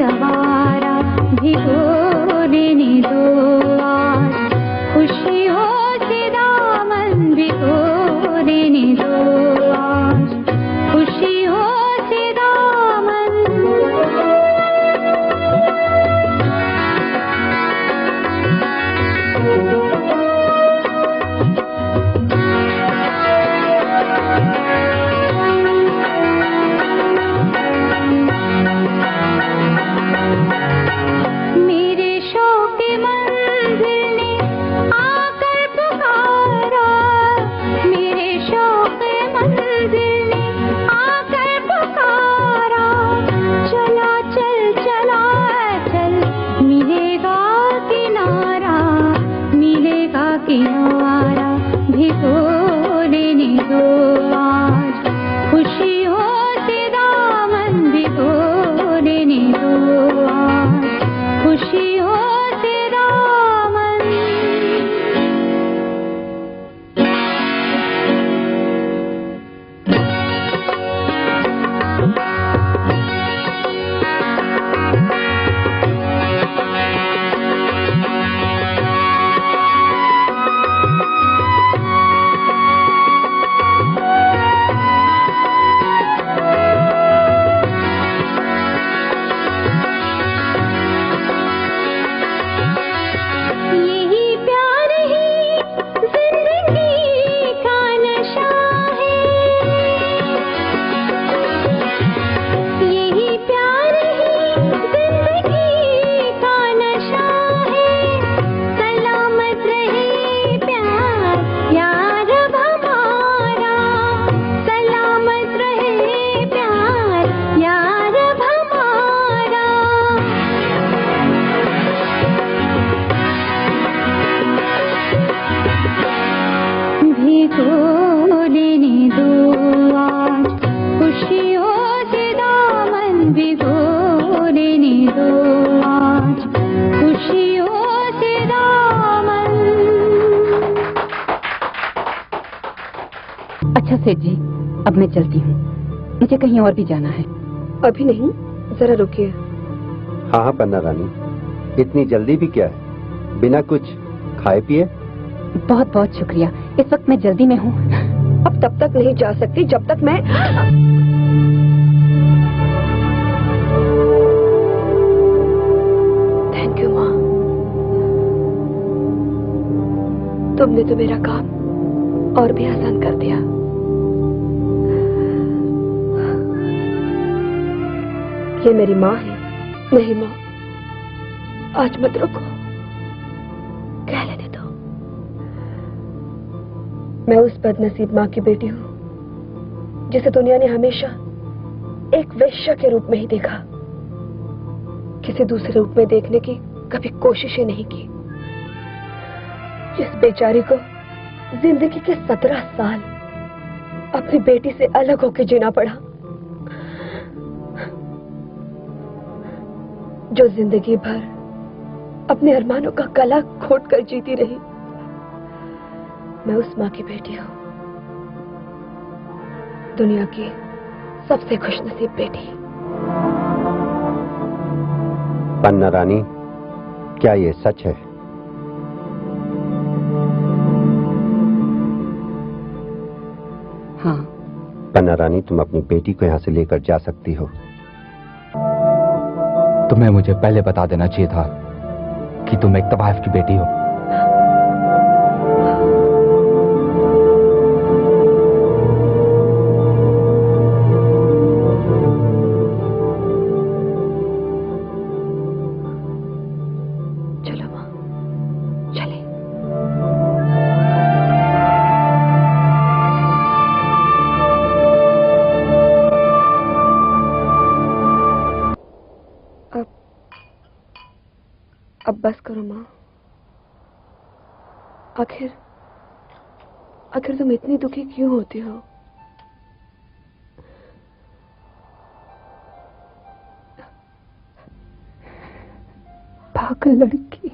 सवारा, भिगो देने दो आज खुशियों से दामन, भिगो देने दो आज खुशियों से दामन। मेरे शौक मंजिल ने आकर पुकारा, मेरे शौक मंजिल ने आकर पुकारा, चला चल चला चल मिलेगा किनारा, मिलेगा किनारा, भिगो देने दो आज खुशियों से दामन, भिगो देने दो आज खुशियों से दामन। यही प्यार ही जिंदगी का नशा है, यही प्यार ही जिंदगी का नशा है, सलामत रहे प्यार यार अब हमारा, सलामत रहे प्यार यार अब हमारा। भिगो देने दो आज खुशियों से दामन, भिगो देने दो आज खुशियों से दामन। अच्छा सेठ जी, अब मैं चलती हूँ, मुझे कहीं और भी जाना है। अभी नहीं, जरा रुकिए। हाँ हाँ पन्ना रानी, इतनी जल्दी भी क्या है, बिना कुछ खाए पिए? बहुत बहुत शुक्रिया, इस वक्त मैं जल्दी में हूँ। अब तब तक नहीं जा सकती जब तक मैं थैंक यू माँ, तुमने तो मेरा काम और भी आसान कर दिया। ये मेरी माँ है। नहीं माँ, आज मत रुको, कह लेने दो। मैं उस बदनसीब माँ की बेटी हूँ जिसे दुनिया ने हमेशा एक वेश्या के रूप में ही देखा, किसी दूसरे रूप में देखने की कभी कोशिश ही नहीं की। जिस बेचारी को जिंदगी के 17 साल अपनी बेटी से अलग होकर जीना पड़ा, जो जिंदगी भर अपने अरमानों का गला घोट कर जीती रही, मैं उस माँ की बेटी हूँ, दुनिया की सबसे खुशनसीब बेटी। पन्ना रानी, क्या ये सच है? हाँ। पन्ना रानी, तुम अपनी बेटी को यहाँ से लेकर जा सकती हो। तुम्हें मुझे पहले बता देना चाहिए था कि तुम एक तवाइफ की बेटी हो। चलो माँ, चले। अब बस करो माँ। आखिर तुम इतनी दुखी क्यों होती हो? पागल लड़की,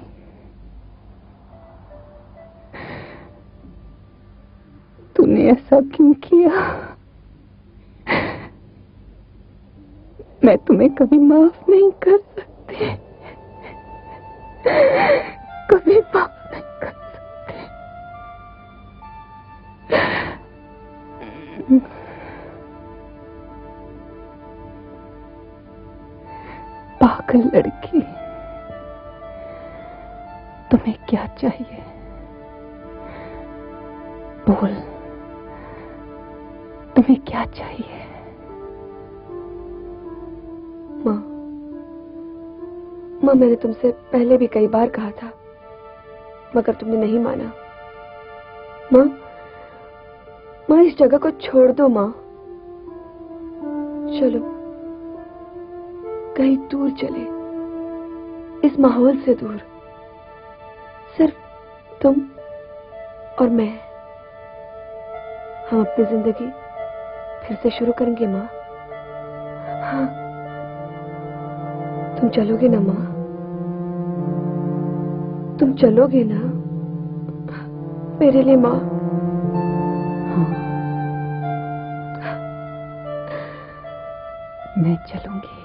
तूने ऐसा क्यों किया? मैं तुम्हें कभी माफ नहीं कर सकती, कभी माफ नहीं कर सकती। पागल लड़की, तुम्हें क्या चाहिए? बोल, तुम्हें क्या चाहिए? माँ, मैंने तुमसे पहले भी कई बार कहा था, मगर तुमने नहीं माना। माँ, इस जगह को छोड़ दो माँ। चलो कहीं दूर चले, इस माहौल से दूर, सिर्फ तुम और मैं। हम अपनी जिंदगी फिर से शुरू करेंगे माँ। हाँ, तुम चलोगे ना माँ? तुम चलोगे ना मेरे लिए माँ? हाँ, मैं चलूंगी।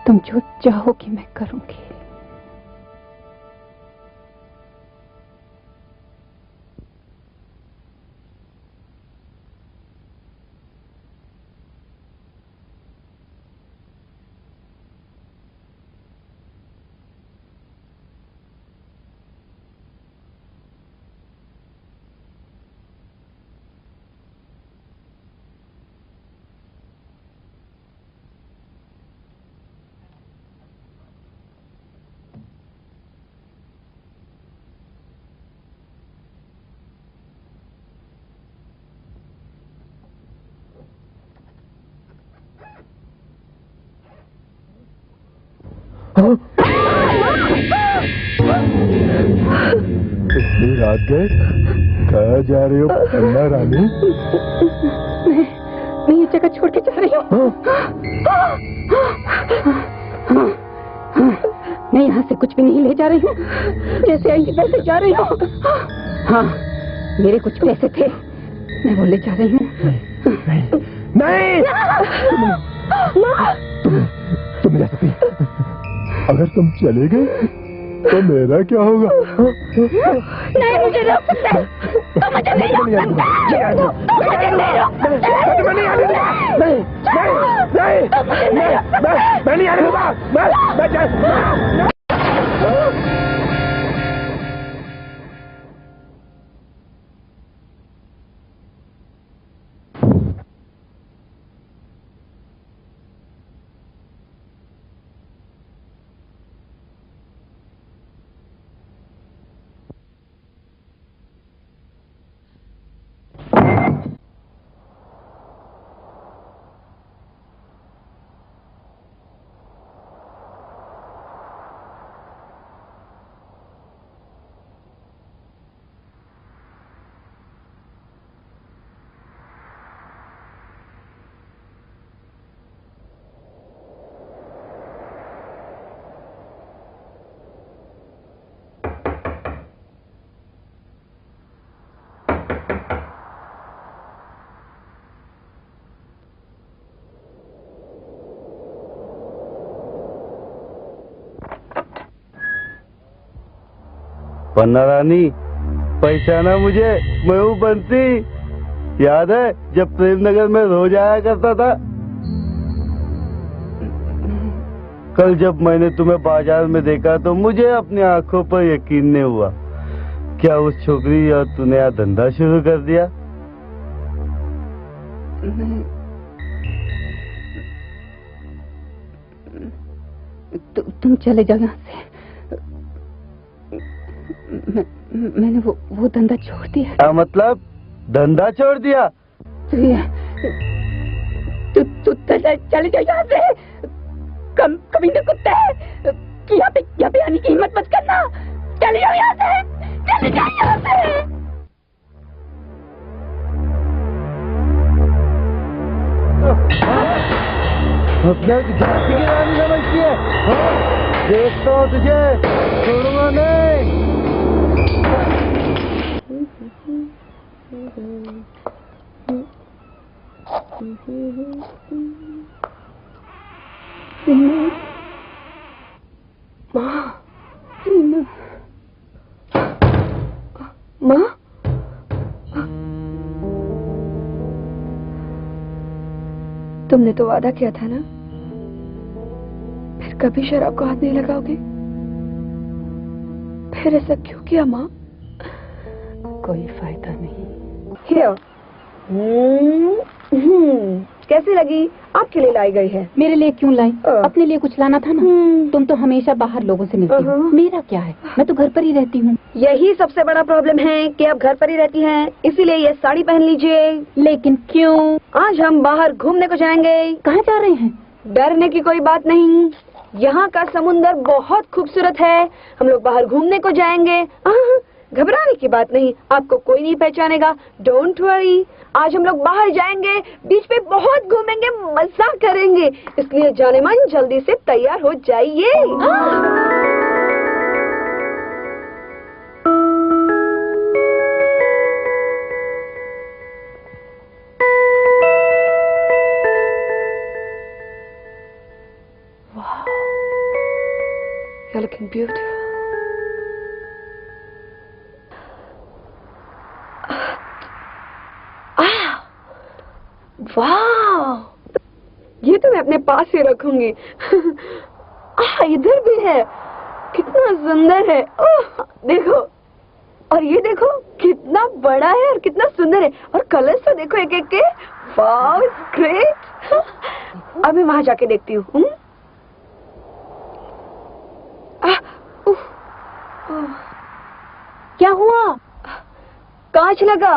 तुम जो चाहोगी मैं करूंगी। इतनी रात गए, कहाँ जा रहे हो पन्ना रानी? मैं ये जगह छोड़ के जा रही हूँ। मैं यहाँ से कुछ भी नहीं ले जा रही हूँ, जैसे आई वैसे जा रही हूँ। हाँ, मेरे कुछ पैसे थे, मैं वो ले जा रही हूँ। नहीं, तुम जा सकती। अगर तुम चले गए तो मेरा क्या होगा? नहीं, मुझे रोक सकते, तो मुझे नहीं रोक सकते, मुझे नहीं रोक सकते। मैं नहीं आने दूंगा, मैं नहीं आने दूंगा। पन्ना रानी, पहचाना मुझे? मैं हूँ बंसी। याद है जब प्रेमनगर में रोज आया करता था? कल जब मैंने तुम्हें बाजार में देखा तो मुझे अपनी आंखों पर यकीन नहीं हुआ। क्या उस छोकरी और तूने यहाँ धंधा शुरू कर दिया? तुम चले जाओ यहाँ से। मैंने वो धंधा छोड़ दिया। क्या मतलब धंधा छोड़ दिया? तू चले जाओ यहाँ से। कभी न कुत्ते यहाँ पे आने की हिम्मत मत करना। चले जाओ यहाँ से, चले जाओ यहाँ से। अपने झांसी की रानी समझती है? देखता हूँ तुझे, छोड़ूंगा नहीं। माँ, माँ, तुमने तो वादा किया था ना, फिर कभी शराब को हाथ नहीं लगाओगे। फिर ऐसा क्यों किया माँ? कोई फायदा नहीं। Here. कैसी लगी? आपके लिए लाई गई है। मेरे लिए क्यों लाई? अपने लिए कुछ लाना था ना। तुम तो हमेशा बाहर लोगों से मिलती हो। मेरा क्या है, मैं तो घर पर ही रहती हूँ। यही सबसे बड़ा प्रॉब्लम है कि आप घर पर ही रहती हैं, इसीलिए ये साड़ी पहन लीजिए। लेकिन क्यों? आज हम बाहर घूमने को जाएंगे। कहाँ जा रहे हैं? डरने की कोई बात नहीं, यहाँ का समुंदर बहुत खूबसूरत है। हम लोग बाहर घूमने को जाएंगे। घबराने की बात नहीं, आपको कोई नहीं पहचानेगा। Don't worry. आज हम लोग बाहर जाएंगे, बीच पे बहुत घूमेंगे, मजा करेंगे। इसलिए जाने मन जल्दी से तैयार हो जाइए। Wow, you're looking beautiful. वाह, ये तो मैं अपने पास ही रखूंगी। इधर भी है, कितना सुंदर है। देखो, और ये देखो कितना बड़ा है और कितना सुंदर है, और कलर्स तो देखो एक एक के। वाह, ग्रेट। अब मैं वहां जाके देखती हूँ। क्या हुआ? कांच लगा।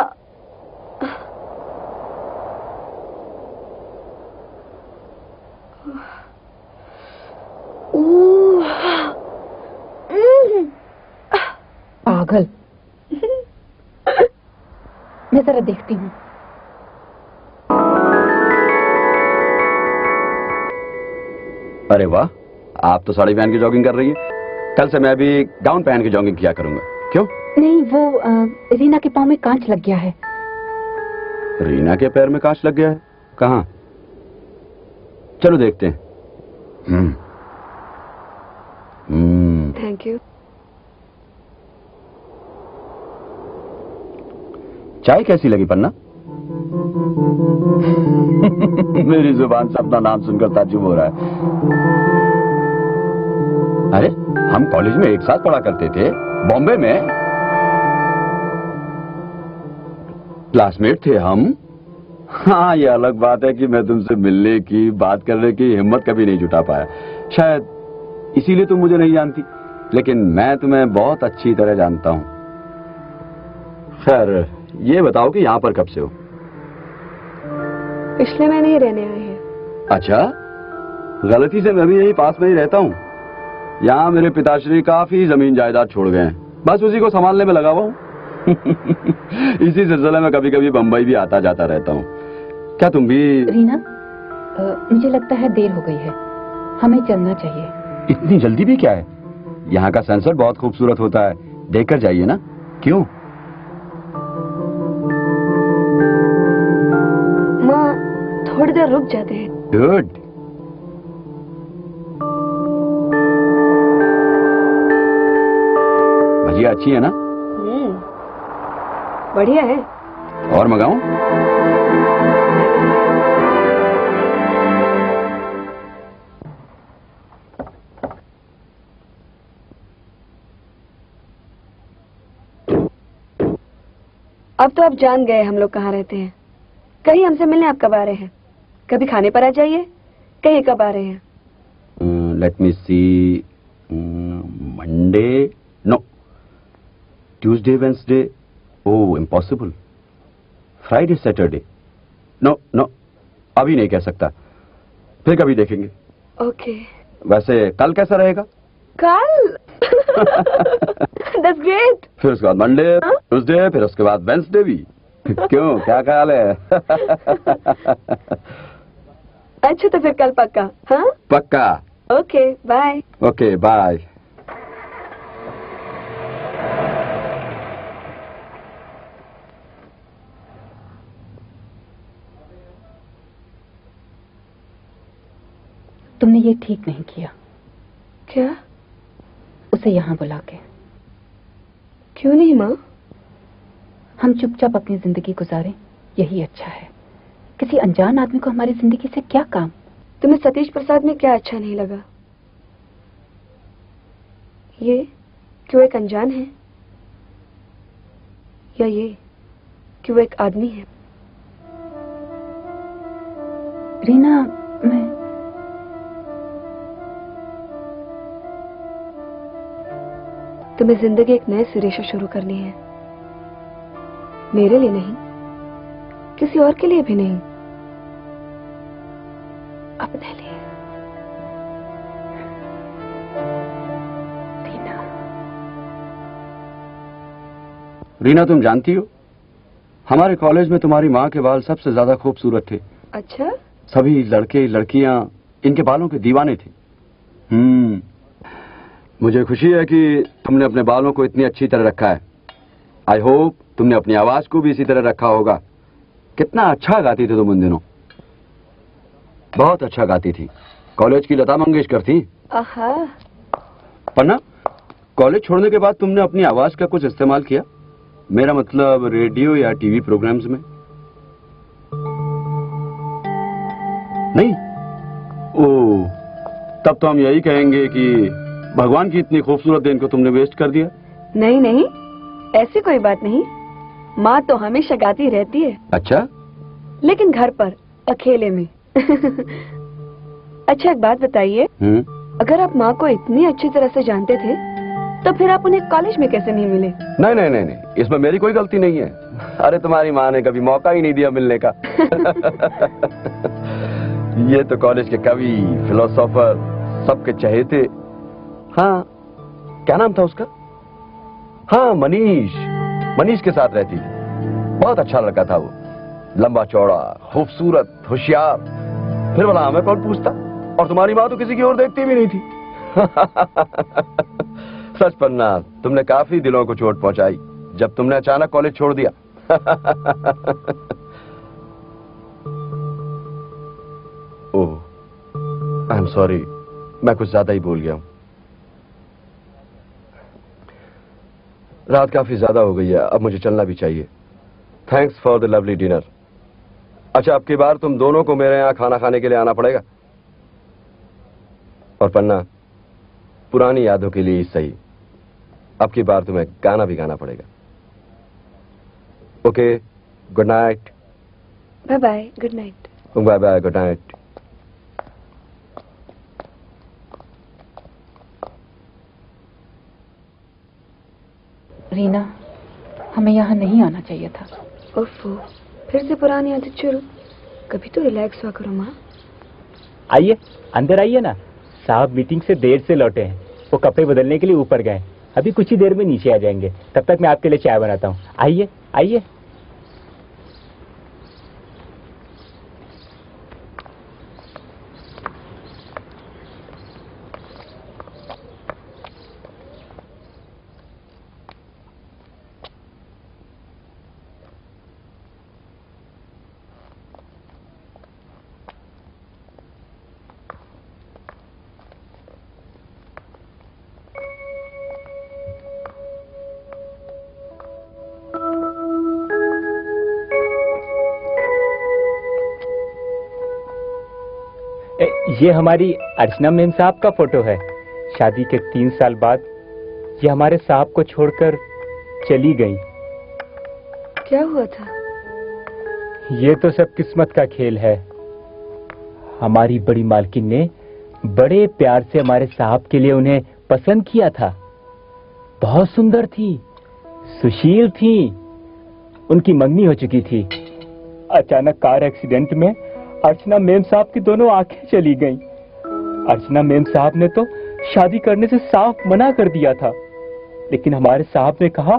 पागल। मैं जरा देखती हूँ। अरे वाह, आप तो साड़ी पहन के जॉगिंग कर रही हैं। कल से मैं भी गाउन पहन के जॉगिंग किया करूंगा। क्यों? नहीं, वो रीना के पाँव में कांच लग गया है। रीना के पैर में कांच लग गया है? कहाँ? चलो देखते हैं। Thank you. चाय कैसी लगी पन्ना? मेरी जुबान से अपना नाम सुनकर ताज्जुब हो रहा है। अरे, हम कॉलेज में एक साथ पढ़ा करते थे, बॉम्बे में। क्लासमेट थे हम। हाँ, ये अलग बात है कि मैं तुमसे मिलने की, बात करने की हिम्मत कभी नहीं जुटा पाया। शायद इसीलिए तुम मुझे नहीं जानती, लेकिन मैं तुम्हें बहुत अच्छी तरह जानता हूं। खैर, ये बताओ कि यहाँ पर कब से हो? पिछले महीने ही रहने आए हैं। अच्छा, गलती से मैं भी यही पास में ही रहता हूँ। यहाँ मेरे पिताश्री काफी जमीन जायदाद छोड़ गए हैं, बस उसी को संभालने में लगा हुआ हूँ। इसी सिलसिले में कभी कभी बम्बई भी आता जाता रहता हूँ। क्या तुम भी? रीना, मुझे लगता है देर हो गई है, हमें चलना चाहिए। इतनी जल्दी भी क्या है? यहाँ का सनसेट बहुत खूबसूरत होता है, देखकर जाइए ना। क्यों? माँ, थोड़ी देर रुक जाते हैं। गुड। भजिया अच्छी है ना? बढ़िया है। और मंगाऊं? अब तो आप जान गए हम लोग कहाँ रहते हैं। कहीं हमसे मिलने आप कब आ रहे हैं? कभी खाने पर आ जाइए। कहीं कब आ रहे हैं? Let me see. Monday? No. Tuesday, Wednesday? Oh, impossible. Friday, Saturday? No no, अभी नहीं कह सकता, फिर कभी देखेंगे। ओके। वैसे कल कैसा रहेगा? कल? That's great. फिर उसके बाद मंडे, ट्यूसडे, फिर उसके बाद वेंसडे भी। क्यों, क्या ख्याल है? अच्छा, तो फिर कल पक्का? हाँ, पक्का। Okay, bye. Okay, bye. तुमने ये ठीक नहीं किया। क्या? उसे यहाँ बुला के। क्यों नहीं माँ? हम चुपचाप अपनी जिंदगी गुजारें, यही अच्छा है। किसी अनजान आदमी को हमारी जिंदगी से क्या काम? तुम्हें सतीश प्रसाद में क्या अच्छा नहीं लगा? ये कि वो एक अनजान है, या ये कि वो एक आदमी है? रीना, मैं तुम्हें जिंदगी एक नए सिरे से शुरू करनी है। मेरे लिए नहीं, किसी और के लिए भी नहीं, अपने लिए। रीना, तुम जानती हो हमारे कॉलेज में तुम्हारी माँ के बाल सबसे ज्यादा खूबसूरत थे। अच्छा? सभी लड़के लड़कियां इनके बालों के दीवाने थे। मुझे खुशी है कि तुमने अपने बालों को इतनी अच्छी तरह रखा है। आई होप तुमने अपनी आवाज को भी इसी तरह रखा होगा। कितना अच्छा गाती थी तुम उन दिनों, बहुत अच्छा गाती थी। कॉलेज की लता मंगेशकर थी। आहा। पन्ना, कॉलेज छोड़ने के बाद तुमने अपनी आवाज का कुछ इस्तेमाल किया? मेरा मतलब रेडियो या टीवी प्रोग्राम्स में? नहीं? ओह, तब तो हम यही कहेंगे कि भगवान की इतनी खूबसूरत देन को तुमने वेस्ट कर दिया। नहीं नहीं, ऐसी कोई बात नहीं। माँ तो हमेशा गाती रहती है। अच्छा? लेकिन घर पर अकेले में। अच्छा, एक बात बताइए, अगर आप माँ को इतनी अच्छी तरह से जानते थे तो फिर आप उन्हें कॉलेज में कैसे नहीं मिले? नहीं नहीं नहीं नहीं, इसमें मेरी कोई गलती नहीं है। अरे तुम्हारी माँ ने कभी मौका ही नहीं दिया मिलने का। ये तो कॉलेज के कवि, फिलोसोफर, सबके चहेते। हाँ, क्या नाम था उसका? हाँ, मनीष के साथ रहती थी। बहुत अच्छा लड़का था वो, लंबा चौड़ा, खूबसूरत, होशियार। फिर भला हमें कौन पूछता? और तुम्हारी माँ तो किसी की ओर देखती भी नहीं थी। सच पन्ना, तुमने काफी दिलों को चोट पहुंचाई जब तुमने अचानक कॉलेज छोड़ दिया। ओह, आई एम सॉरी, मैं कुछ ज्यादा ही बोल गया हूं। रात काफी ज्यादा हो गई है, अब मुझे चलना भी चाहिए। Thanks for the lovely dinner. अच्छा, अब की बार तुम दोनों को मेरे यहाँ खाना खाने के लिए आना पड़ेगा। और पन्ना, पुरानी यादों के लिए ही सही, अब की बार तुम्हें गाना भी गाना पड़ेगा। Okay, good night. Bye bye, good night. Bye bye, good night. Reena, हमें यहाँ नहीं आना चाहिए था। ओफो, फिर से पुरानी आदत शुरू। कभी तो रिलैक्स हुआ करो माँ। आइए, अंदर आइए ना। साहब मीटिंग से देर से लौटे हैं, वो कपड़े बदलने के लिए ऊपर गए। अभी कुछ ही देर में नीचे आ जाएंगे, तब तक मैं आपके लिए चाय बनाता हूँ। आइए आइए। ये हमारी अर्चना मेम साहब का फोटो है। शादी के 3 साल बाद ये हमारे साहब को छोड़कर चली गई। क्या हुआ था? ये तो सब किस्मत का खेल है। हमारी बड़ी मालकिन ने बड़े प्यार से हमारे साहब के लिए उन्हें पसंद किया था। बहुत सुंदर थी, सुशील थी, उनकी मंगनी हो चुकी थी। अचानक कार एक्सीडेंट में अर्चना मेम साहब की दोनों आंखें चली गईं। अर्चना मेम साहब ने तो शादी करने से साफ मना कर दिया था, लेकिन हमारे साहब ने कहा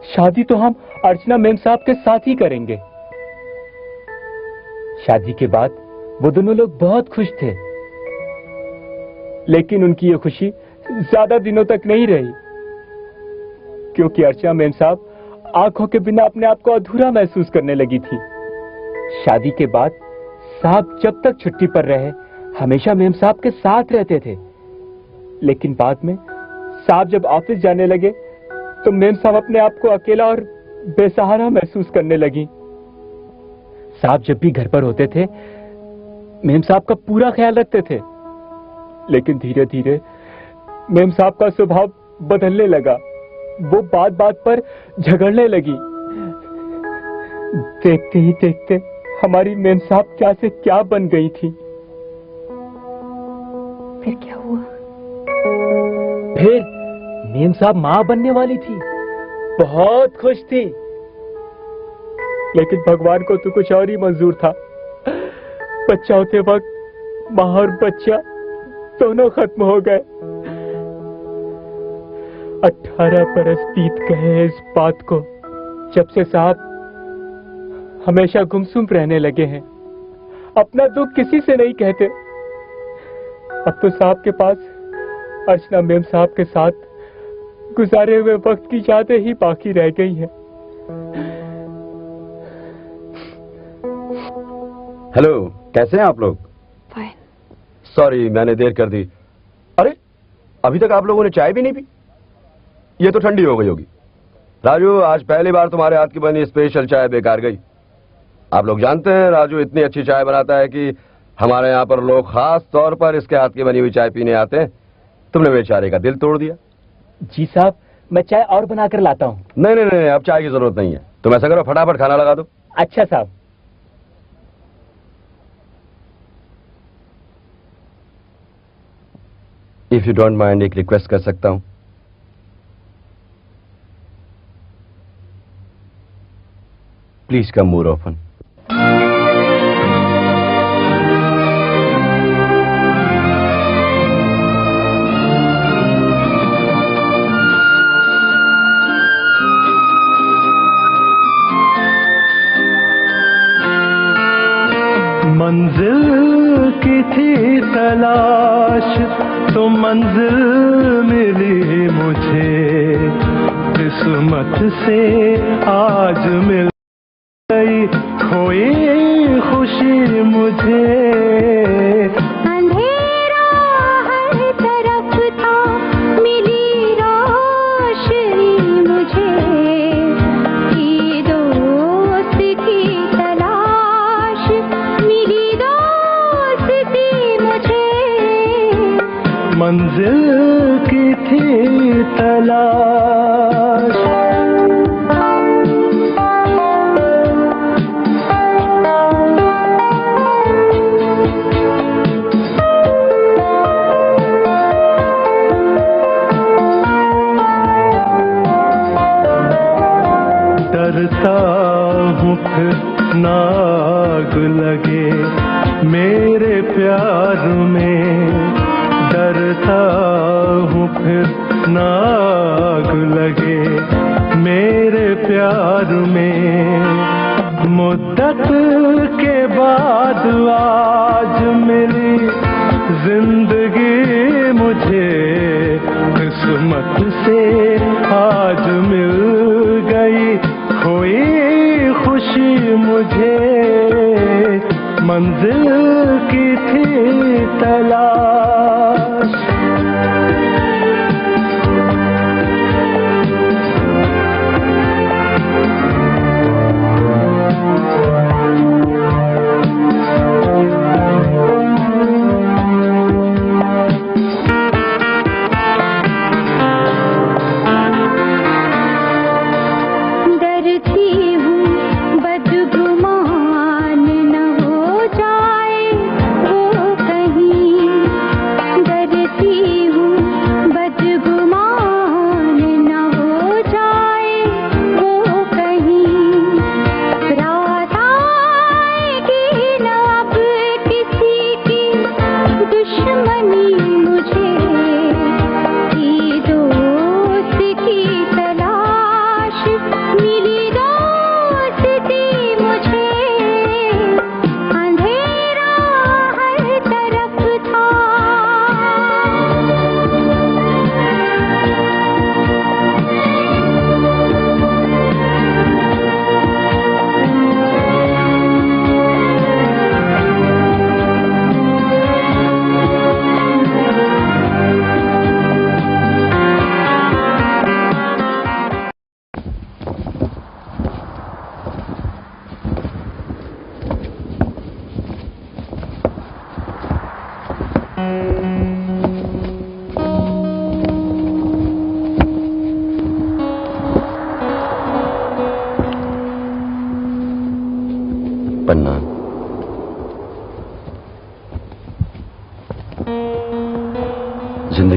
शादी तो हम अर्चना मेम साहब के साथ ही करेंगे। शादी के बाद वो दोनों लोग बहुत खुश थे, लेकिन उनकी ये खुशी ज्यादा दिनों तक नहीं रही, क्योंकि अर्चना मेम साहब आंखों के बिना अपने आप को अधूरा महसूस करने लगी थी। शादी के बाद साहब जब तक छुट्टी पर रहे हमेशा मेम साहब के साथ रहते थे, लेकिन बाद में साहब जब ऑफिस जाने लगे तो मेम साहब अपने आप को अकेला और बेसहारा महसूस करने लगी। साहब जब भी घर पर होते थे मेम साहब का पूरा ख्याल रखते थे, लेकिन धीरे धीरे मेम साहब का स्वभाव बदलने लगा। वो बात बात पर झगड़ने लगी। देखते ही देखते हमारी मेम साहब क्या से क्या बन गई थी। फिर क्या हुआ? फिर मेम साहब माँ बनने वाली थी, बहुत खुश थी, लेकिन भगवान को तो कुछ और ही मंजूर था। बच्चा होते वक्त माँ और बच्चा दोनों खत्म हो गए। 18 बरस बीत गए इस बात को, जब से साहब हमेशा गुमसुम रहने लगे हैं, अपना दुख किसी से नहीं कहते। अब तो साहब के पास अर्चना मेम साहब के साथ गुजारे हुए वक्त की यादें ही बाकी रह गई हैं। हेलो, कैसे हैं आप लोग? फाइन। सॉरी मैंने देर कर दी। अरे अभी तक आप लोगों ने चाय भी नहीं पी? ये तो ठंडी हो गई होगी। राजू, आज पहली बार तुम्हारे हाथ की बनी स्पेशल चाय बेकार गई। आप लोग जानते हैं राजू इतनी अच्छी चाय बनाता है कि हमारे यहाँ पर लोग खास तौर पर इसके हाथ की बनी हुई चाय पीने आते हैं। तुमने बेचारे का दिल तोड़ दिया। जी साहब, मैं चाय और बनाकर लाता हूँ। नहीं नहीं नहीं, अब चाय की जरूरत नहीं है। तुम ऐसा करो, फटाफट खाना लगा दो। अच्छा साहब। इफ यू डोंट माइंड, एक रिक्वेस्ट कर सकता हूं? Please come more often. मंजिल की थी तलाश तो मंजिल मिली मुझे, किस्मत से आज मिल गई खोई खुशी मुझे। अंधेरा हर तरफ था, मिली रोशनी मुझे, की दोस्त की तलाश, मिली दोस्ती मुझे। मंजिल की थी तलाश। डरता हूँ फिर नाग लगे मेरे प्यार में, डरता हूँ फिर नाग लगे मेरे प्यार में। मुद्दत के बाद आज मिली जिंदगी मुझे, किस्मत से आज मिल गई खोई खुशी मुझे। मंजिल की थी तलाश।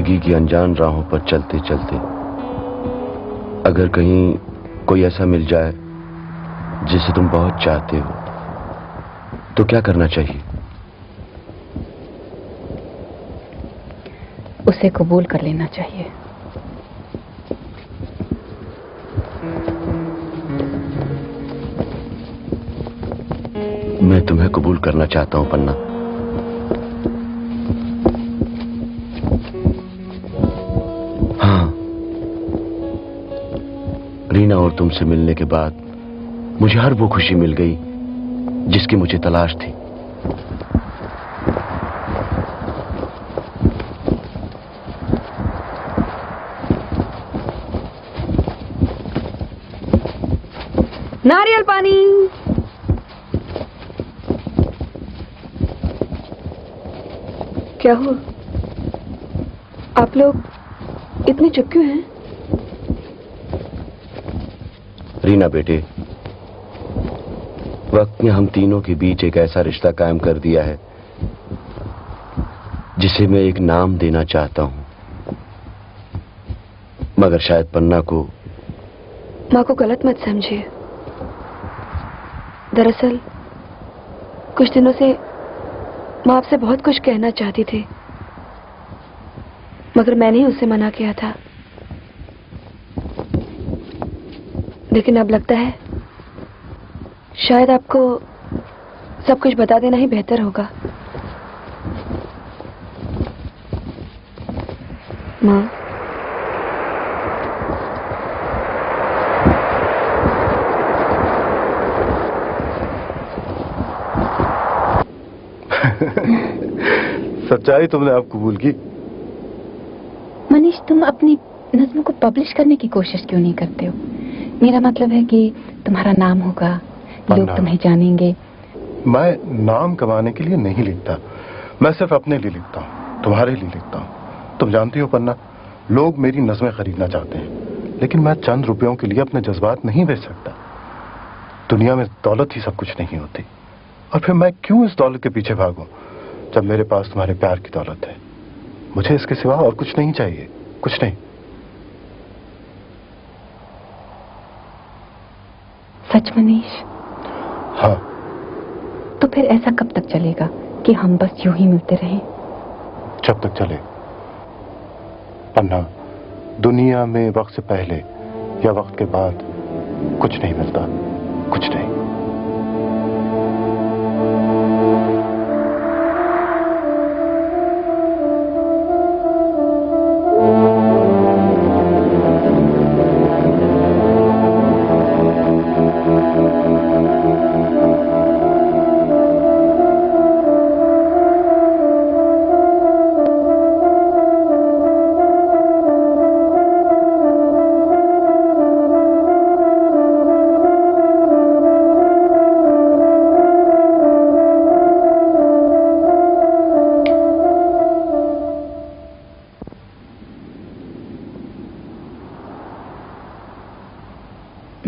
जिंदगी की अनजान राहों पर चलते चलते अगर कहीं कोई ऐसा मिल जाए जिसे तुम बहुत चाहते हो तो क्या करना चाहिए? उसे कबूल कर लेना चाहिए। मैं तुम्हें कबूल करना चाहता हूं पन्ना। हाँ, रीना और तुमसे मिलने के बाद मुझे हर वो खुशी मिल गई जिसकी मुझे तलाश थी। नारियल पानी। क्या हुआ? आप लोग इतने चुप क्यों हैं? रीना बेटे, वक्त ने हम तीनों के बीच एक ऐसा रिश्ता कायम कर दिया है जिसे मैं एक नाम देना चाहता हूं, मगर शायद पन्ना को। माँ को गलत मत समझिए। दरअसल कुछ दिनों से माँ आपसे बहुत कुछ कहना चाहती थी, मगर मैंने ही उसे मना किया था। लेकिन अब लगता है शायद आपको सब कुछ बता देना ही बेहतर होगा। माँ, सच्चाई तुमने अब कबूल की। मनीष, तुम अपनी नज्मों को पब्लिश करने की कोशिश क्यों नहीं करते हो? मेरा मतलब है कि तुम्हारा नाम होगा, लोग तुम्हें जानेंगे। मैं नाम कमाने के लिए नहीं लिखता, मैं सिर्फ अपने लिए लिखता हूँ, तुम्हारे लिए लिखता हूँ। तुम जानती हो पन्ना, लोग मेरी नज़में खरीदना चाहते हैं, लेकिन मैं चंद रुपयों के लिए अपने जज्बात नहीं बेच सकता। दुनिया में दौलत ही सब कुछ नहीं होती, और फिर मैं क्यों इस दौलत के पीछे भागूं जब मेरे पास तुम्हारे प्यार की दौलत है। मुझे इसके सिवा और कुछ नहीं चाहिए, कुछ नहीं। सच मनीष? हाँ। तो फिर ऐसा कब तक चलेगा कि हम बस यूं ही मिलते रहें? जब तक चले पन्ना। दुनिया में वक्त से पहले या वक्त के बाद कुछ नहीं मिलता, कुछ नहीं।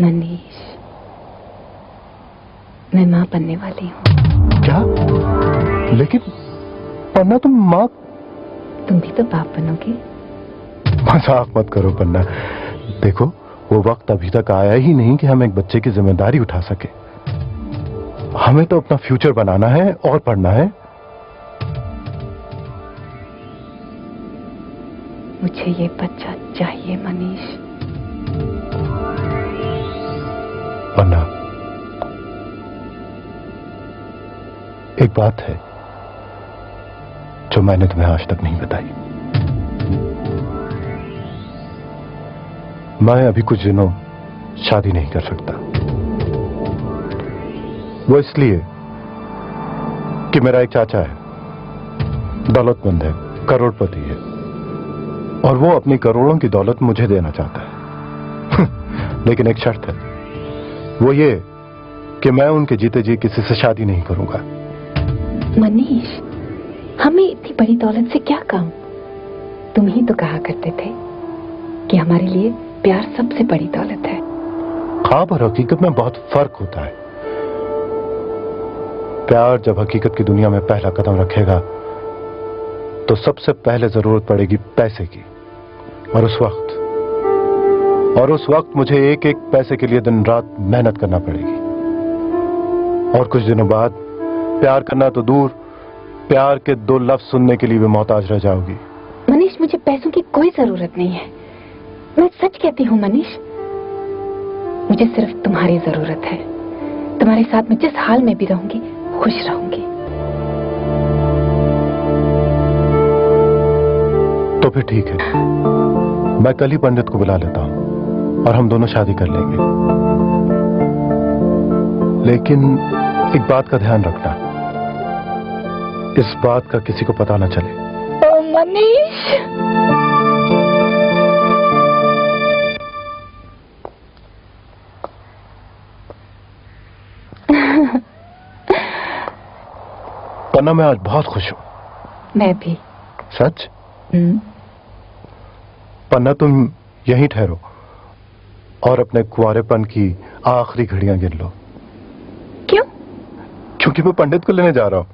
मनीष, मैं माँ बनने वाली हूँ। क्या? लेकिन पन्ना, तुम माँ? तुम भी तो बाप बनोगे। मजाक मत करो पन्ना। देखो, वो वक्त अभी तक आया ही नहीं कि हम एक बच्चे की जिम्मेदारी उठा सके। हमें तो अपना फ्यूचर बनाना है और पढ़ना है। मुझे ये बच्चा चाहिए मनीष। पन्ना, एक बात है जो मैंने तुम्हें आज तक नहीं बताई। मैं अभी कुछ दिनों शादी नहीं कर सकता। वो इसलिए कि मेरा एक चाचा है, दौलतमंद है, करोड़पति है, और वो अपनी करोड़ों की दौलत मुझे देना चाहता है। लेकिन एक शर्त है, वो ये कि मैं उनके जीते जी किसी से शादी नहीं करूंगा। मनीष, हमें इतनी बड़ी दौलत से क्या काम? तुम ही तो कहा करते थे कि हमारे लिए प्यार सबसे बड़ी दौलत है। ख्वाब और हकीकत में बहुत फर्क होता है। प्यार जब हकीकत की दुनिया में पहला कदम रखेगा तो सबसे पहले जरूरत पड़ेगी पैसे की। और उस वक्त मुझे एक एक पैसे के लिए दिन रात मेहनत करना पड़ेगी। और कुछ दिनों बाद प्यार करना तो दूर, प्यार के 2 लफ्ज सुनने के लिए भी मोहताज रह जाओगी। मनीष, मुझे पैसों की कोई जरूरत नहीं है। मैं सच कहती हूँ मनीष, मुझे सिर्फ तुम्हारी जरूरत है। तुम्हारे साथ मैं जिस हाल में भी रहूंगी, खुश रहूंगी। तो फिर ठीक है, मैं कल ही पंडित को बुला लेता हूँ और हम दोनों शादी कर लेंगे। लेकिन एक बात का ध्यान रखना, इस बात का किसी को पता न चले। ओ मनीष, पन्ना, मैं आज बहुत खुश हूँ। मैं भी। सच? पन्ना, तुम यहीं ठहरो और अपने कुंवारेपन की आखिरी घड़ियां गिन लो। क्यों? क्योंकि मैं पंडित को लेने जा रहा हूं।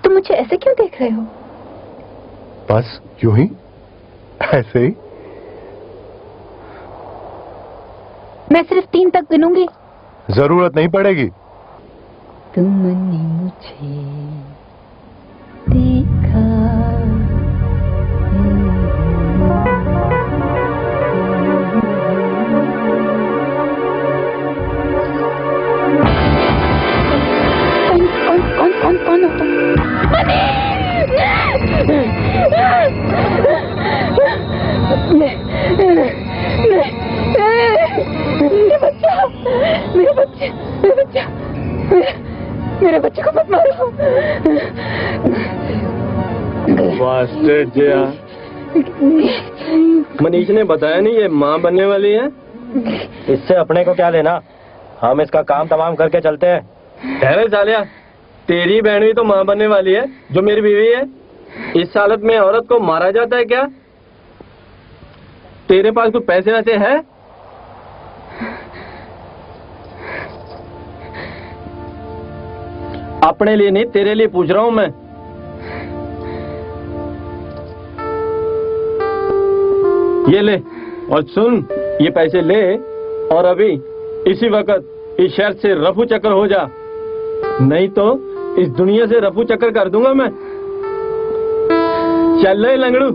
तुम मुझे ऐसे क्यों देख रहे हो? बस यूं ही, ऐसे ही। मैं सिर्फ 3 तक गिनूंगी। जरूरत नहीं पड़ेगी। तुमने मुझे देखा, कौन हो तुम? मेरे बच्चे को मत मारो। मास्टर जया, मनीष ने बताया नहीं ये माँ बनने वाली है। इससे अपने को क्या लेना, हम इसका काम तमाम करके चलते हैं। ठहरे सालिया, तेरी बहन भी तो माँ बनने वाली है जो मेरी बीवी है। इस हालत में औरत को मारा जाता है क्या? तेरे पास कुछ पैसे वैसे है? अपने लिए नहीं, तेरे लिए पूछ रहा हूं मैं। ये ले और सुन, ये पैसे ले और अभी इसी वक्त इस शहर से रफू चक्कर हो जा, नहीं तो इस दुनिया से रफू चक्कर कर दूंगा मैं। चल ले लंगड़ू।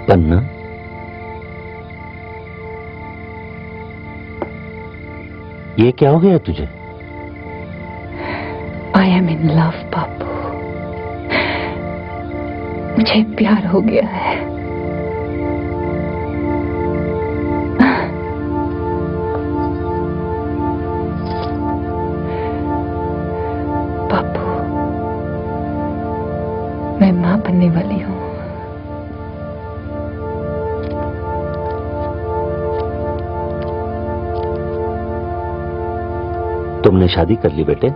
पन्ना, ये क्या हो गया तुझे? आई एम इन लव बापू, मुझे प्यार हो गया है। बापू, मैं मां बनने वाली हूँ। तुमने शादी कर ली बेटे?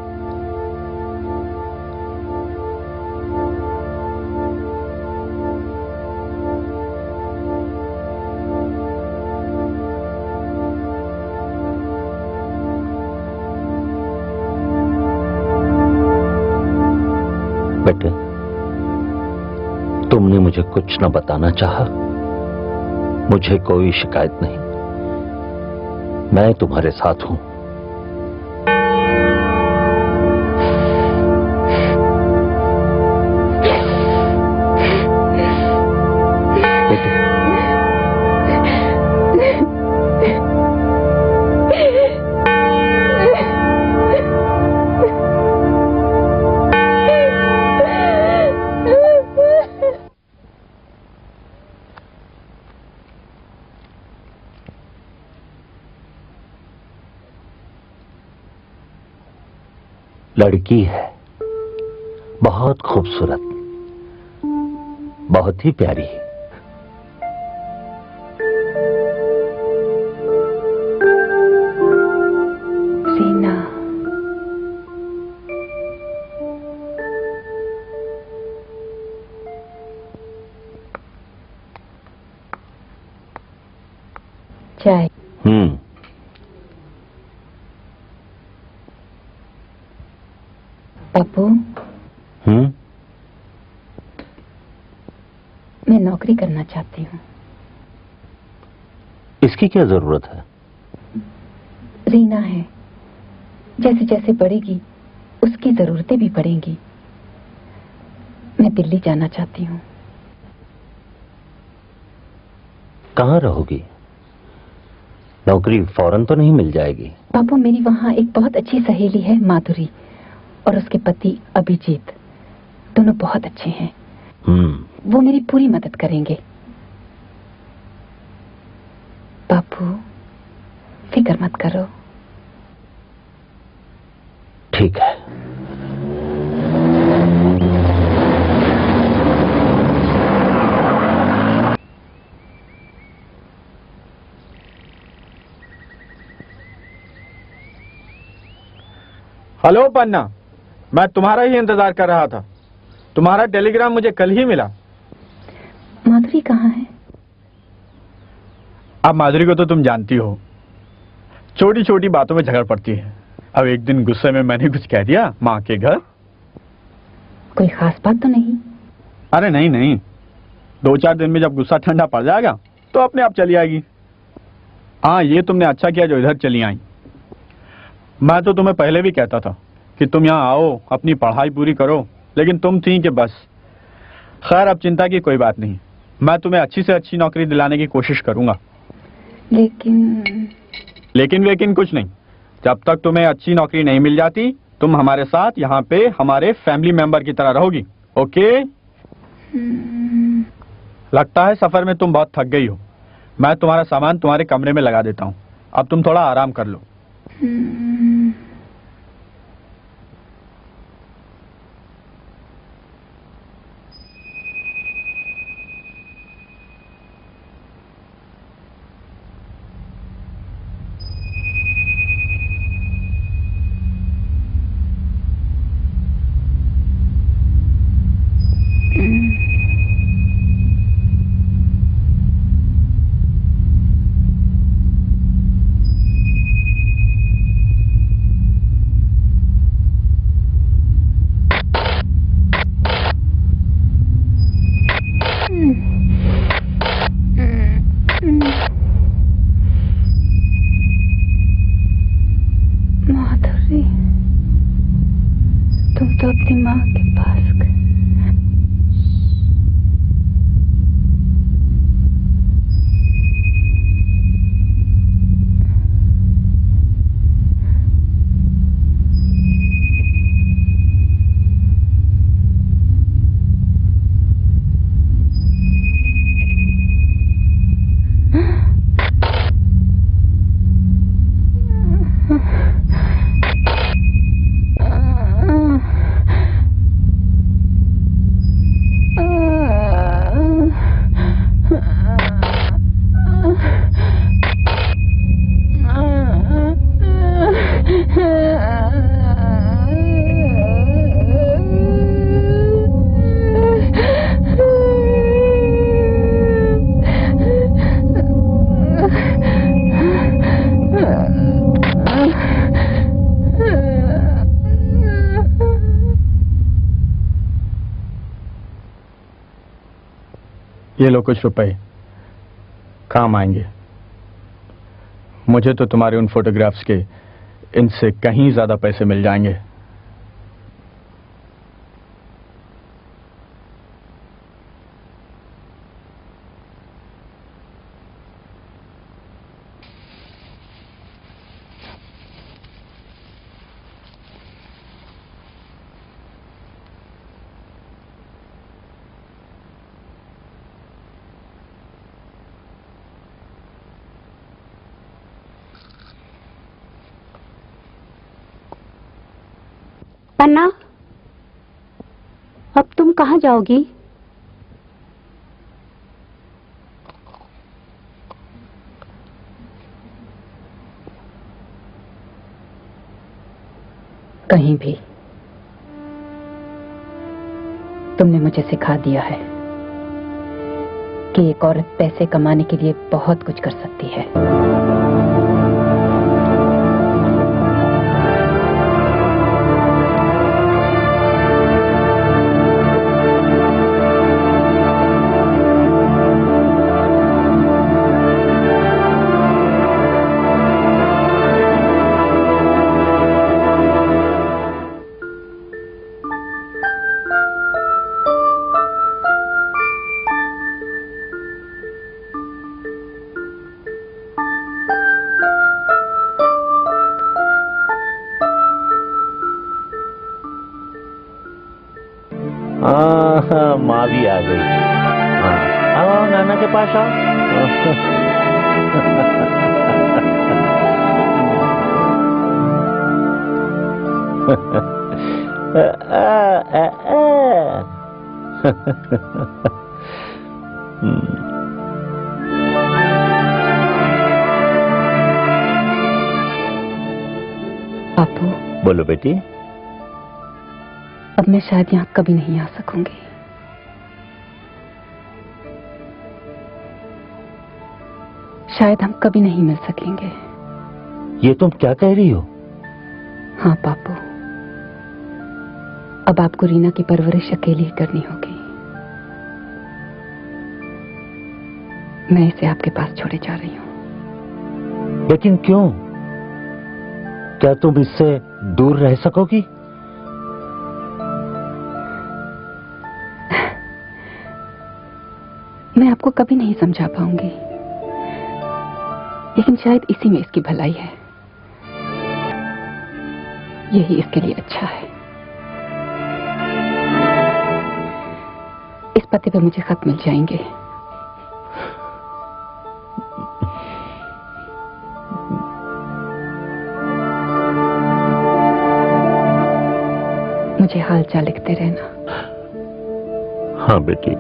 बेटे, तुमने मुझे कुछ न बताना चाहा। मुझे कोई शिकायत नहीं, मैं तुम्हारे साथ हूं। लड़की है, बहुत खूबसूरत, बहुत ही प्यारी। रीना, चाय। पप्पू, मैं नौकरी करना चाहती हूँ। इसकी क्या जरूरत है? रीना है, जैसे जैसे बढ़ेगी उसकी जरूरतें भी बढ़ेंगी। मैं दिल्ली जाना चाहती हूँ। कहाँ रहोगी? नौकरी फौरन तो नहीं मिल जाएगी। पापा, मेरी वहाँ एक बहुत अच्छी सहेली है माधुरी, और उसके पति अभिजीत, दोनों बहुत अच्छे हैं। वो मेरी पूरी मदद करेंगे। बापू, फिक्र मत करो। ठीक है। हेलो पन्ना, मैं तुम्हारा ही इंतजार कर रहा था। तुम्हारा टेलीग्राम मुझे कल ही मिला। माधुरी कहाँ है? अब माधुरी को तो तुम जानती हो, छोटी छोटी बातों में झगड़ पड़ती है। अब एक दिन गुस्से में मैंने कुछ कह दिया माँ के घर। कोई खास बात तो नहीं? अरे नहीं नहीं, 2-4 दिन में जब गुस्सा ठंडा पड़ जाएगा तो अपने आप चली आएगी। हाँ, ये तुमने अच्छा किया जो इधर चली आई। मैं तो तुम्हें पहले भी कहता था कि तुम यहाँ आओ, अपनी पढ़ाई पूरी करो, लेकिन तुम थी कि बस। खैर, अब चिंता की कोई बात नहीं, मैं तुम्हें अच्छी से अच्छी नौकरी दिलाने की कोशिश करूंगा। लेकिन कुछ नहीं। जब तक तुम्हें अच्छी नौकरी नहीं मिल जाती, तुम हमारे साथ यहाँ पे हमारे फैमिली मेंबर की तरह रहोगी। ओके? लगता है सफर में तुम बहुत थक गई हो। मैं तुम्हारा सामान तुम्हारे कमरे में लगा देता हूँ, अब तुम थोड़ा आराम कर लो। माधुरी, तुम तो अपनी माँ के पास गए। ये लो कुछ रुपए, काम आएंगे। मुझे तो तुम्हारे उन फोटोग्राफ्स के इनसे कहीं ज्यादा पैसे मिल जाएंगे। पन्ना, अब तुम कहाँ जाओगी? कहीं भी। तुमने मुझे सिखा दिया है कि एक औरत पैसे कमाने के लिए बहुत कुछ कर सकती है। माँ भी आ गई। हाँ, आओ नाना के पास आओ। बापू। बोलो बेटी। अब मैं शायद यहाँ कभी नहीं आ सकूंगी। शायद हम कभी नहीं मिल सकेंगे। ये तुम क्या कह रही हो? हाँ बापू, अब आपको रीना की परवरिश अकेली ही करनी होगी। मैं इसे आपके पास छोड़े जा रही हूँ। लेकिन क्यों? क्या तुम इससे दूर रह सकोगी? मैं आपको कभी नहीं समझा पाऊंगी, लेकिन शायद इसी में इसकी भलाई है। यही इसके लिए अच्छा है। इस पते पे मुझे खत मिल जाएंगे। मुझे हाल चाल लिखते रहना। हाँ बेटी।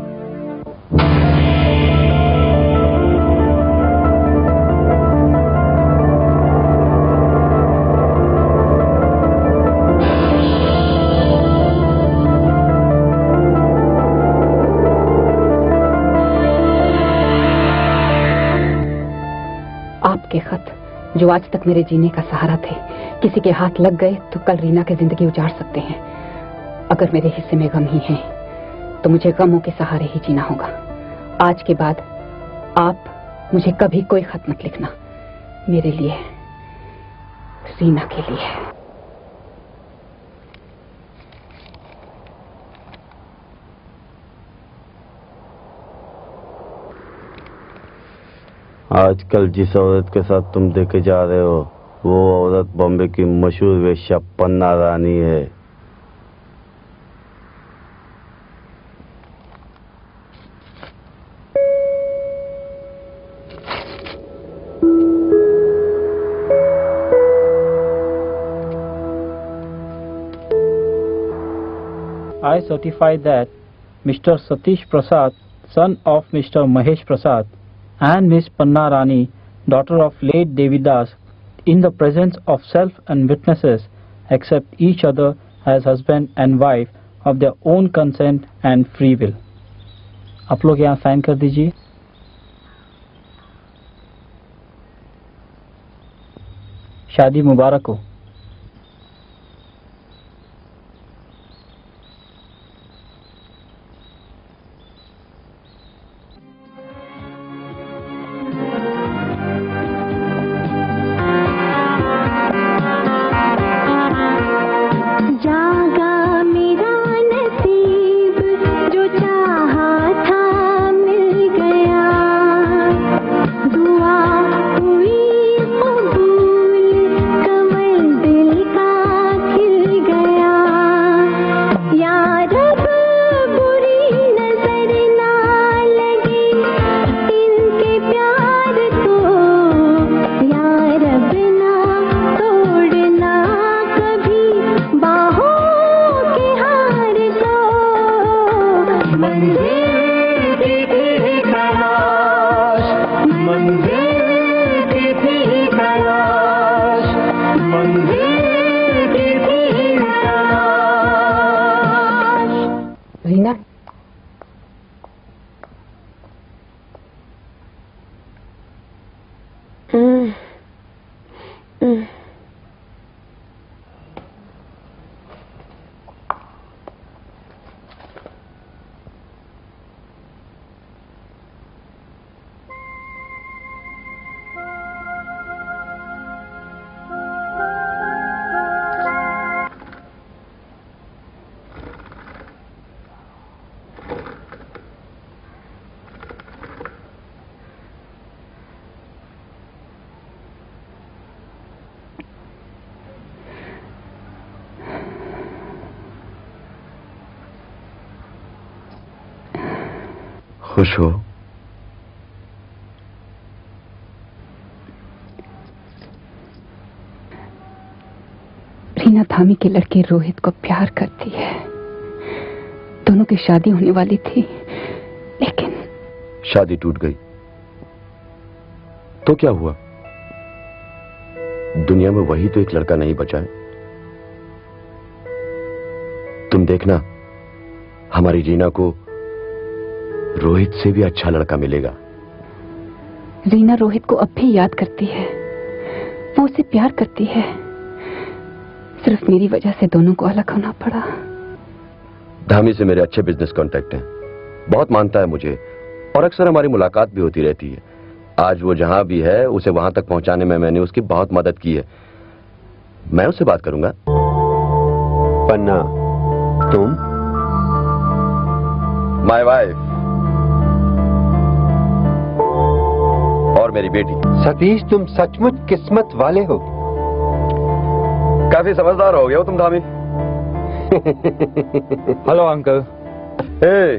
आपके खत जो आज तक मेरे जीने का सहारा थे, किसी के हाथ लग गए तो कल रीना की जिंदगी उजाड़ सकते हैं। अगर मेरे हिस्से में गम ही है तो मुझे गमों के सहारे ही जीना होगा। आज के बाद आप मुझे कभी कोई खत मत लिखना। मेरे लिए, रीना के लिए। आजकल जिस औरत के साथ तुम देखे जा रहे हो वो औरत बॉम्बे की मशहूर वेश्या पन्ना रानी है। I certify that Mr. Satish Prasad, son of Mr. Mahesh Prasad, and Miss Panna Rani, daughter of late Devidas, in the presence of self and witnesses, accept each other as husband and wife of their own consent and free will. आप लोग यहाँ sign कर दीजिए। शादी मुबारक हो। दुआ हुई कबूल, कमल खुश हो। रीना धामी के लड़के रोहित को प्यार करती है। दोनों की शादी होने वाली थी, लेकिन शादी टूट गई तो क्या हुआ? दुनिया में वही तो एक लड़का नहीं बचा है। तुम देखना, हमारी रीना को रोहित से भी अच्छा लड़का मिलेगा। रीना रोहित को अब भी याद करती है, वो उसे प्यार करती है। सिर्फ मेरी वजह से दोनों को अलग होना पड़ा। धामी से मेरे अच्छे बिजनेस कॉन्टैक्ट हैं, बहुत मानता है मुझे और अक्सर हमारी मुलाकात भी होती रहती है। आज वो जहां भी है उसे वहां तक पहुंचाने में मैंने उसकी बहुत मदद की है। मैं उससे बात करूंगा। पन्ना, तुम? माय वाइफ और मेरी बेटी। सतीश, तुम सचमुच किस्मत वाले हो। काफी समझदार हो गए हो तुम धामी। Hello uncle. हे,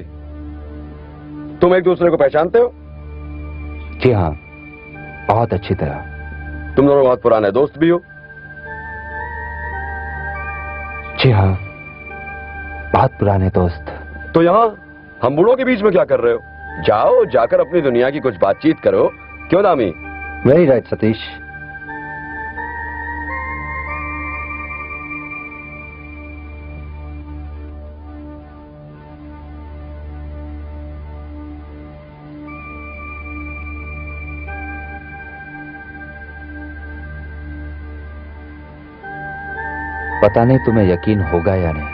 तुम एक दूसरे को पहचानते हो? जी हाँ, बहुत अच्छी तरह। तुम दोनों बहुत पुराने दोस्त भी हो? जी हाँ, बहुत पुराने दोस्त। तो यहाँ हम बूढ़ों के बीच में क्या कर रहे हो? जाओ, जाकर अपनी दुनिया की कुछ बातचीत करो। क्यों धामी? Very right Satish. पता नहीं तुम्हें यकीन होगा या नहीं,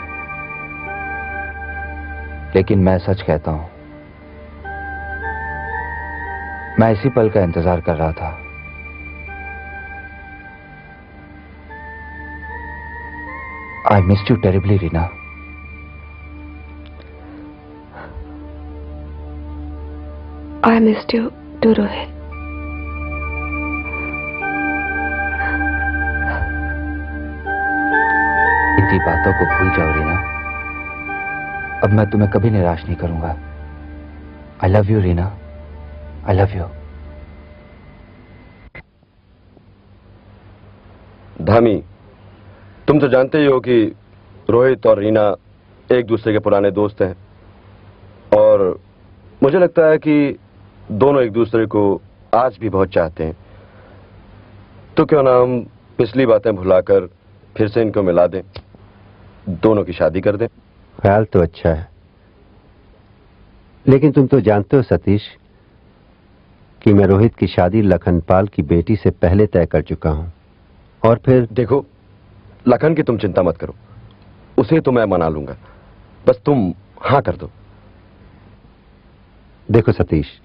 लेकिन मैं सच कहता हूं, मैं इसी पल का इंतजार कर रहा था। I missed you terribly Reena. I missed you too Rohit. इतनी बातों को भूल जाओ रीना। अब मैं तुम्हें कभी निराश नहीं करूंगा। I love you Reena, I love you. Dhami, तुम तो जानते ही हो कि रोहित और रीना एक दूसरे के पुराने दोस्त हैं और मुझे लगता है कि दोनों एक दूसरे को आज भी बहुत चाहते हैं। तो क्यों ना हम पिछली बातें भुलाकर फिर से इनको मिला दें, दोनों की शादी कर दें। ख्याल तो अच्छा है, लेकिन तुम तो जानते हो सतीश कि मैं रोहित की शादी लखनपाल की बेटी से पहले तय कर चुका हूं। और फिर देखो, लखन की तुम चिंता मत करो, उसे तो मैं मना लूंगा, बस तुम हां कर दो। देखो सतीश,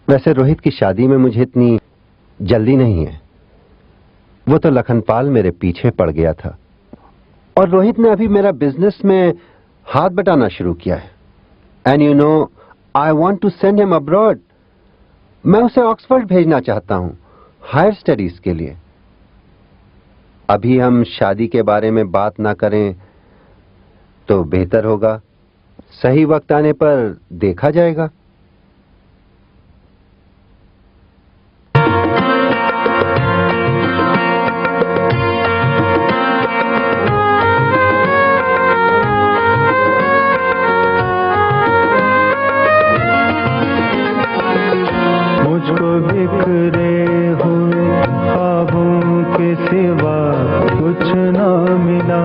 वैसे रोहित की शादी में मुझे इतनी जल्दी नहीं है। वो तो लखनपाल मेरे पीछे पड़ गया था और रोहित ने अभी मेरा बिजनेस में हाथ बटाना शुरू किया है। And you know, I want to send him abroad. मैं उसे ऑक्सफोर्ड भेजना चाहता हूं हायर स्टडीज के लिए। अभी हम शादी के बारे में बात ना करें तो बेहतर होगा। सही वक्त आने पर देखा जाएगा। मुझको बिखरे हुए ख्वाबों के सिवा कुछ ना मिला।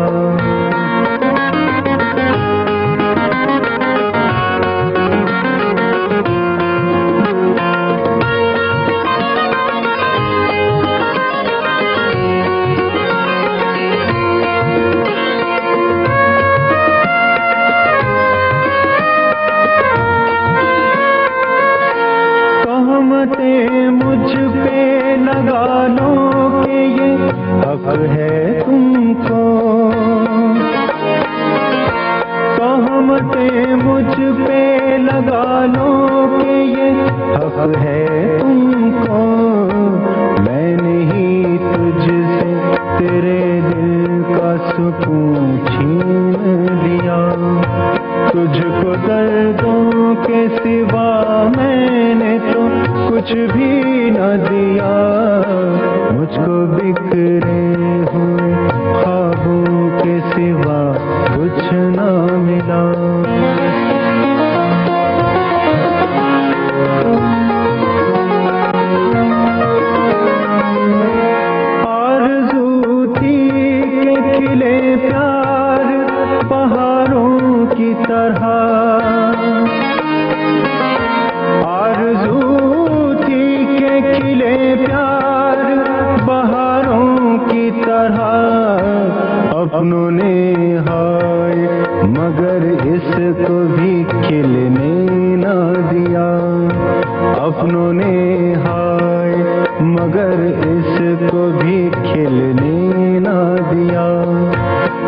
मुझ पे लगा लो कि ये हक है तुमको। तोहमतें मुझ पे लगा लो कि ये हक है तुमको। मैं नहीं तुझसे तेरे दिल का सुकून छीन लिया। तुझको दर्दों के कुछ भी न दिया, मुझको बिखरे हुए ख्वाबों के सिवा कुछ न मिला। आरज़ू थी कि खिले प्यार पहाड़ों की तरह, आरज़ू थी कि खिले प्यार बहारों की तरह। अपनों ने हाय मगर इसको भी खिलने न दिया, अपनों ने हाय मगर इसको भी खिलने न दिया।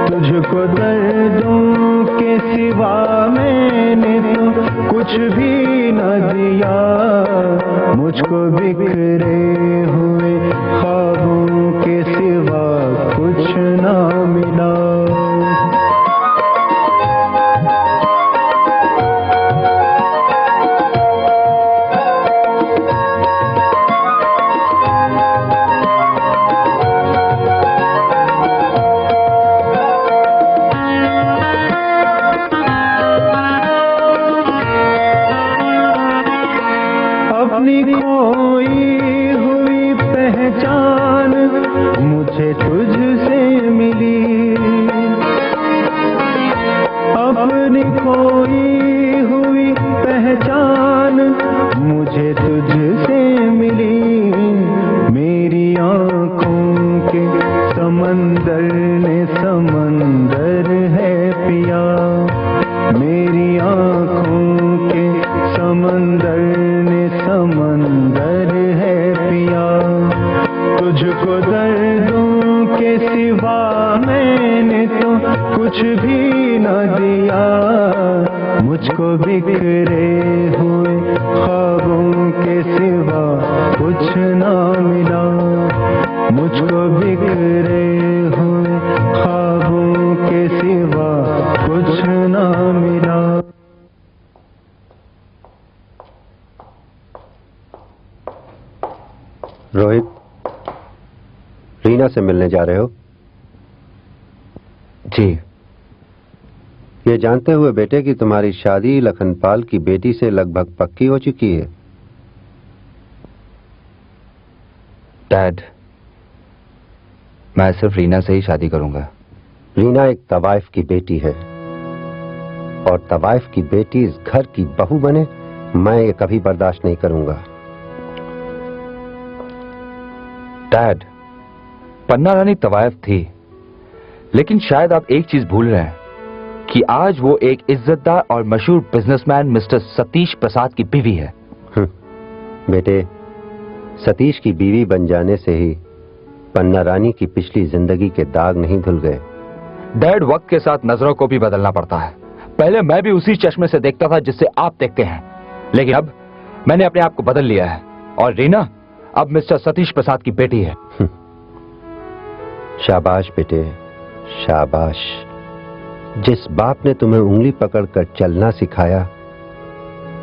तुझको दर्दों के सिवा मैंने तो कुछ भी न दिया, मुझको बिखरे हुए ख्वाबों के सिवा कुछ न मिला। अपनी खोई हुई पहचान मुझे तुझसे मिली, अपनी खोई हुई पहचान मुझे तुझसे मिली। मेरी आँखों के समंदर ने समंदर है पिया, मेरी आँखों के समंदर ने समंदर है पिया। तुझको दर्दों के सिवा मैंने तो कुछ भी न दिया, मुझको बिखरे हुए ख्वाबों के सिवा कुछ न मिला, मुझको बिखरे हुए ख्वाबों के सिवा कुछ न मिला। रोहित, रीना से मिलने जा रहे हो? जी। ये जानते हुए बेटे कि तुम्हारी शादी लखनपाल की बेटी से लगभग पक्की हो चुकी है। डैड, मैं सिर्फ रीना से ही शादी करूंगा। रीना एक तवाइफ की बेटी है और तवाइफ की बेटी इस घर की बहू बने, मैं ये कभी बर्दाश्त नहीं करूंगा। डैड, पन्ना रानी तवाइफ थी, लेकिन शायद आप एक चीज भूल रहे हैं कि आज वो एक इज्जतदार और मशहूर बिजनेसमैन मिस्टर सतीश प्रसाद की बीवी है। बेटे, सतीश की बीवी बन जाने से ही पन्ना रानी की पिछली जिंदगी के दाग नहीं धुल गए। डैड, वक्त के साथ नजरों को भी बदलना पड़ता है। पहले मैं भी उसी चश्मे से देखता था जिससे आप देखते हैं, लेकिन अब मैंने अपने आप को बदल लिया है और रीना अब मिस्टर सतीश प्रसाद की बेटी है। शाबाश बेटे, शाबाश। जिस बाप ने तुम्हें उंगली पकड़कर चलना सिखाया,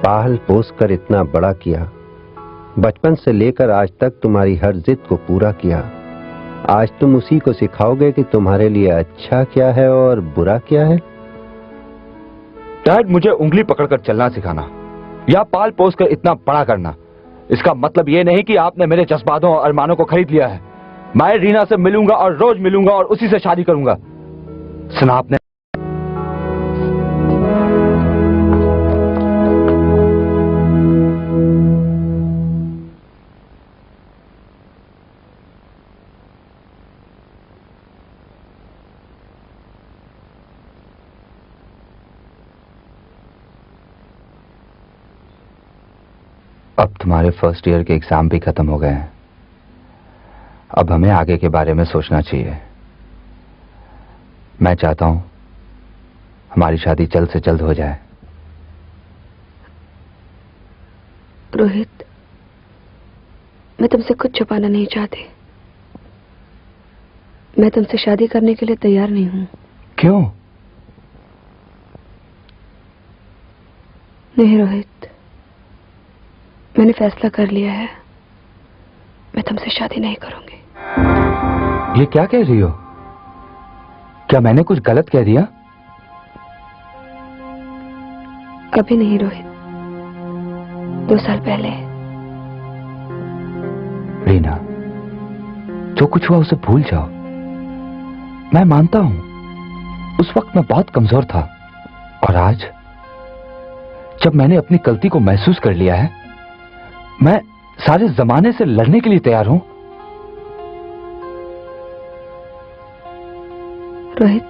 पाल पोस कर इतना बड़ा किया, बचपन से लेकर आज तक तुम्हारी हर जिद को पूरा किया, आज तुम उसी को सिखाओगे कि तुम्हारे लिए अच्छा क्या है और बुरा क्या है? डैड, मुझे उंगली पकड़कर चलना सिखाना या पाल पोस कर इतना बड़ा करना, इसका मतलब यह नहीं कि आपने मेरे जज्बातों और अरमानों को खरीद लिया है। मैं रीना से मिलूंगा और रोज मिलूंगा और उसी से शादी करूंगा। सुना आपने? अब तुम्हारे फर्स्ट ईयर के एग्जाम भी खत्म हो गए हैं। अब हमें आगे के बारे में सोचना चाहिए। मैं चाहता हूं हमारी शादी जल्द से जल्द हो जाए। रोहित, मैं तुमसे कुछ छुपाना नहीं चाहती। मैं तुमसे शादी करने के लिए तैयार नहीं हूं। क्यों? नहीं रोहित, मैंने फैसला कर लिया है, मैं तुमसे शादी नहीं करूंगी। ये क्या कह रही हो? क्या मैंने कुछ गलत कह दिया? अभी नहीं रोहित, 2 साल पहले। रीना, जो कुछ हुआ उसे भूल जाओ। मैं मानता हूं उस वक्त मैं बहुत कमजोर था, और आज जब मैंने अपनी गलती को महसूस कर लिया है, मैं सारे जमाने से लड़ने के लिए तैयार हूं। रोहित,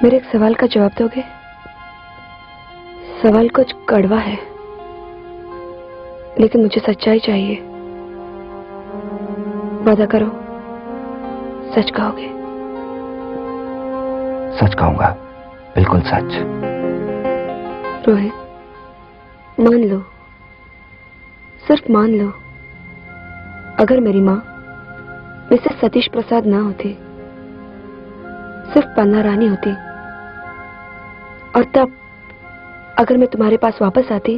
मेरे एक सवाल का जवाब दोगे? सवाल कुछ कड़वा है, लेकिन मुझे सच्चाई चाहिए। वादा करो, सच कहोगे? सच कहूंगा, बिल्कुल सच। रोहित, मान लो, सिर्फ मान लो, अगर मेरी माँ मिसेस सतीश प्रसाद ना होती, सिर्फ पन्ना रानी होती, और तब अगर मैं तुम्हारे पास वापस आती,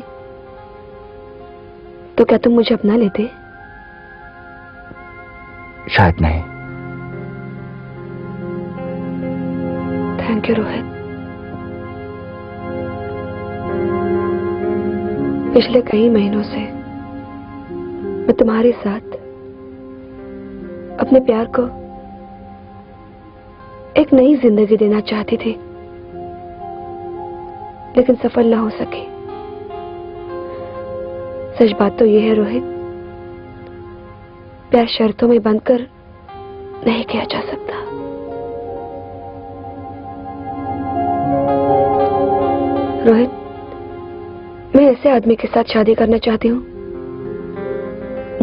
तो क्या तुम मुझे अपना लेते? शायद नहीं। Thank you Rohit. पिछले कई महीनों से मैं तुम्हारे साथ अपने प्यार को एक नई जिंदगी देना चाहती थी, लेकिन सफल ना हो सकी। सच बात तो यह है रोहित, प्यार शर्तों में बंधकर नहीं किया जा सकता। रोहित, मैं ऐसे आदमी के साथ शादी करना चाहती हूँ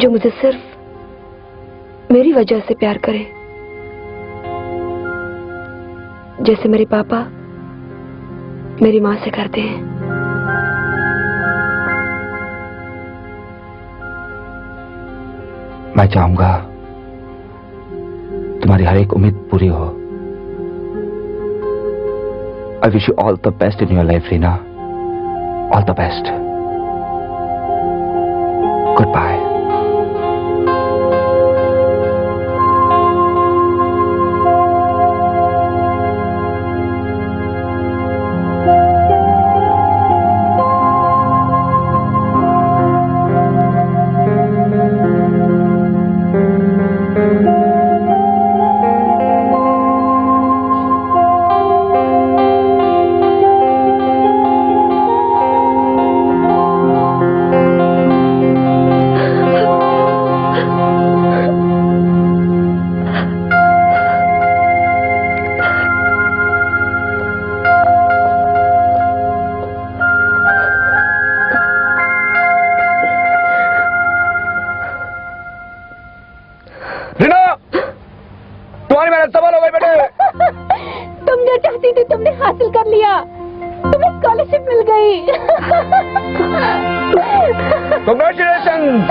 जो मुझे सिर्फ मेरी वजह से प्यार करे, जैसे मेरे पापा मेरी माँ से करते हैं। मैं चाहूंगा तुम्हारी हर एक उम्मीद पूरी हो। I wish you all the best in your life, Reena. All the best. Goodbye. तुम जो चाहती थी तुमने हासिल कर लिया, तुम्हें स्कॉलरशिप मिल गई। Congratulations!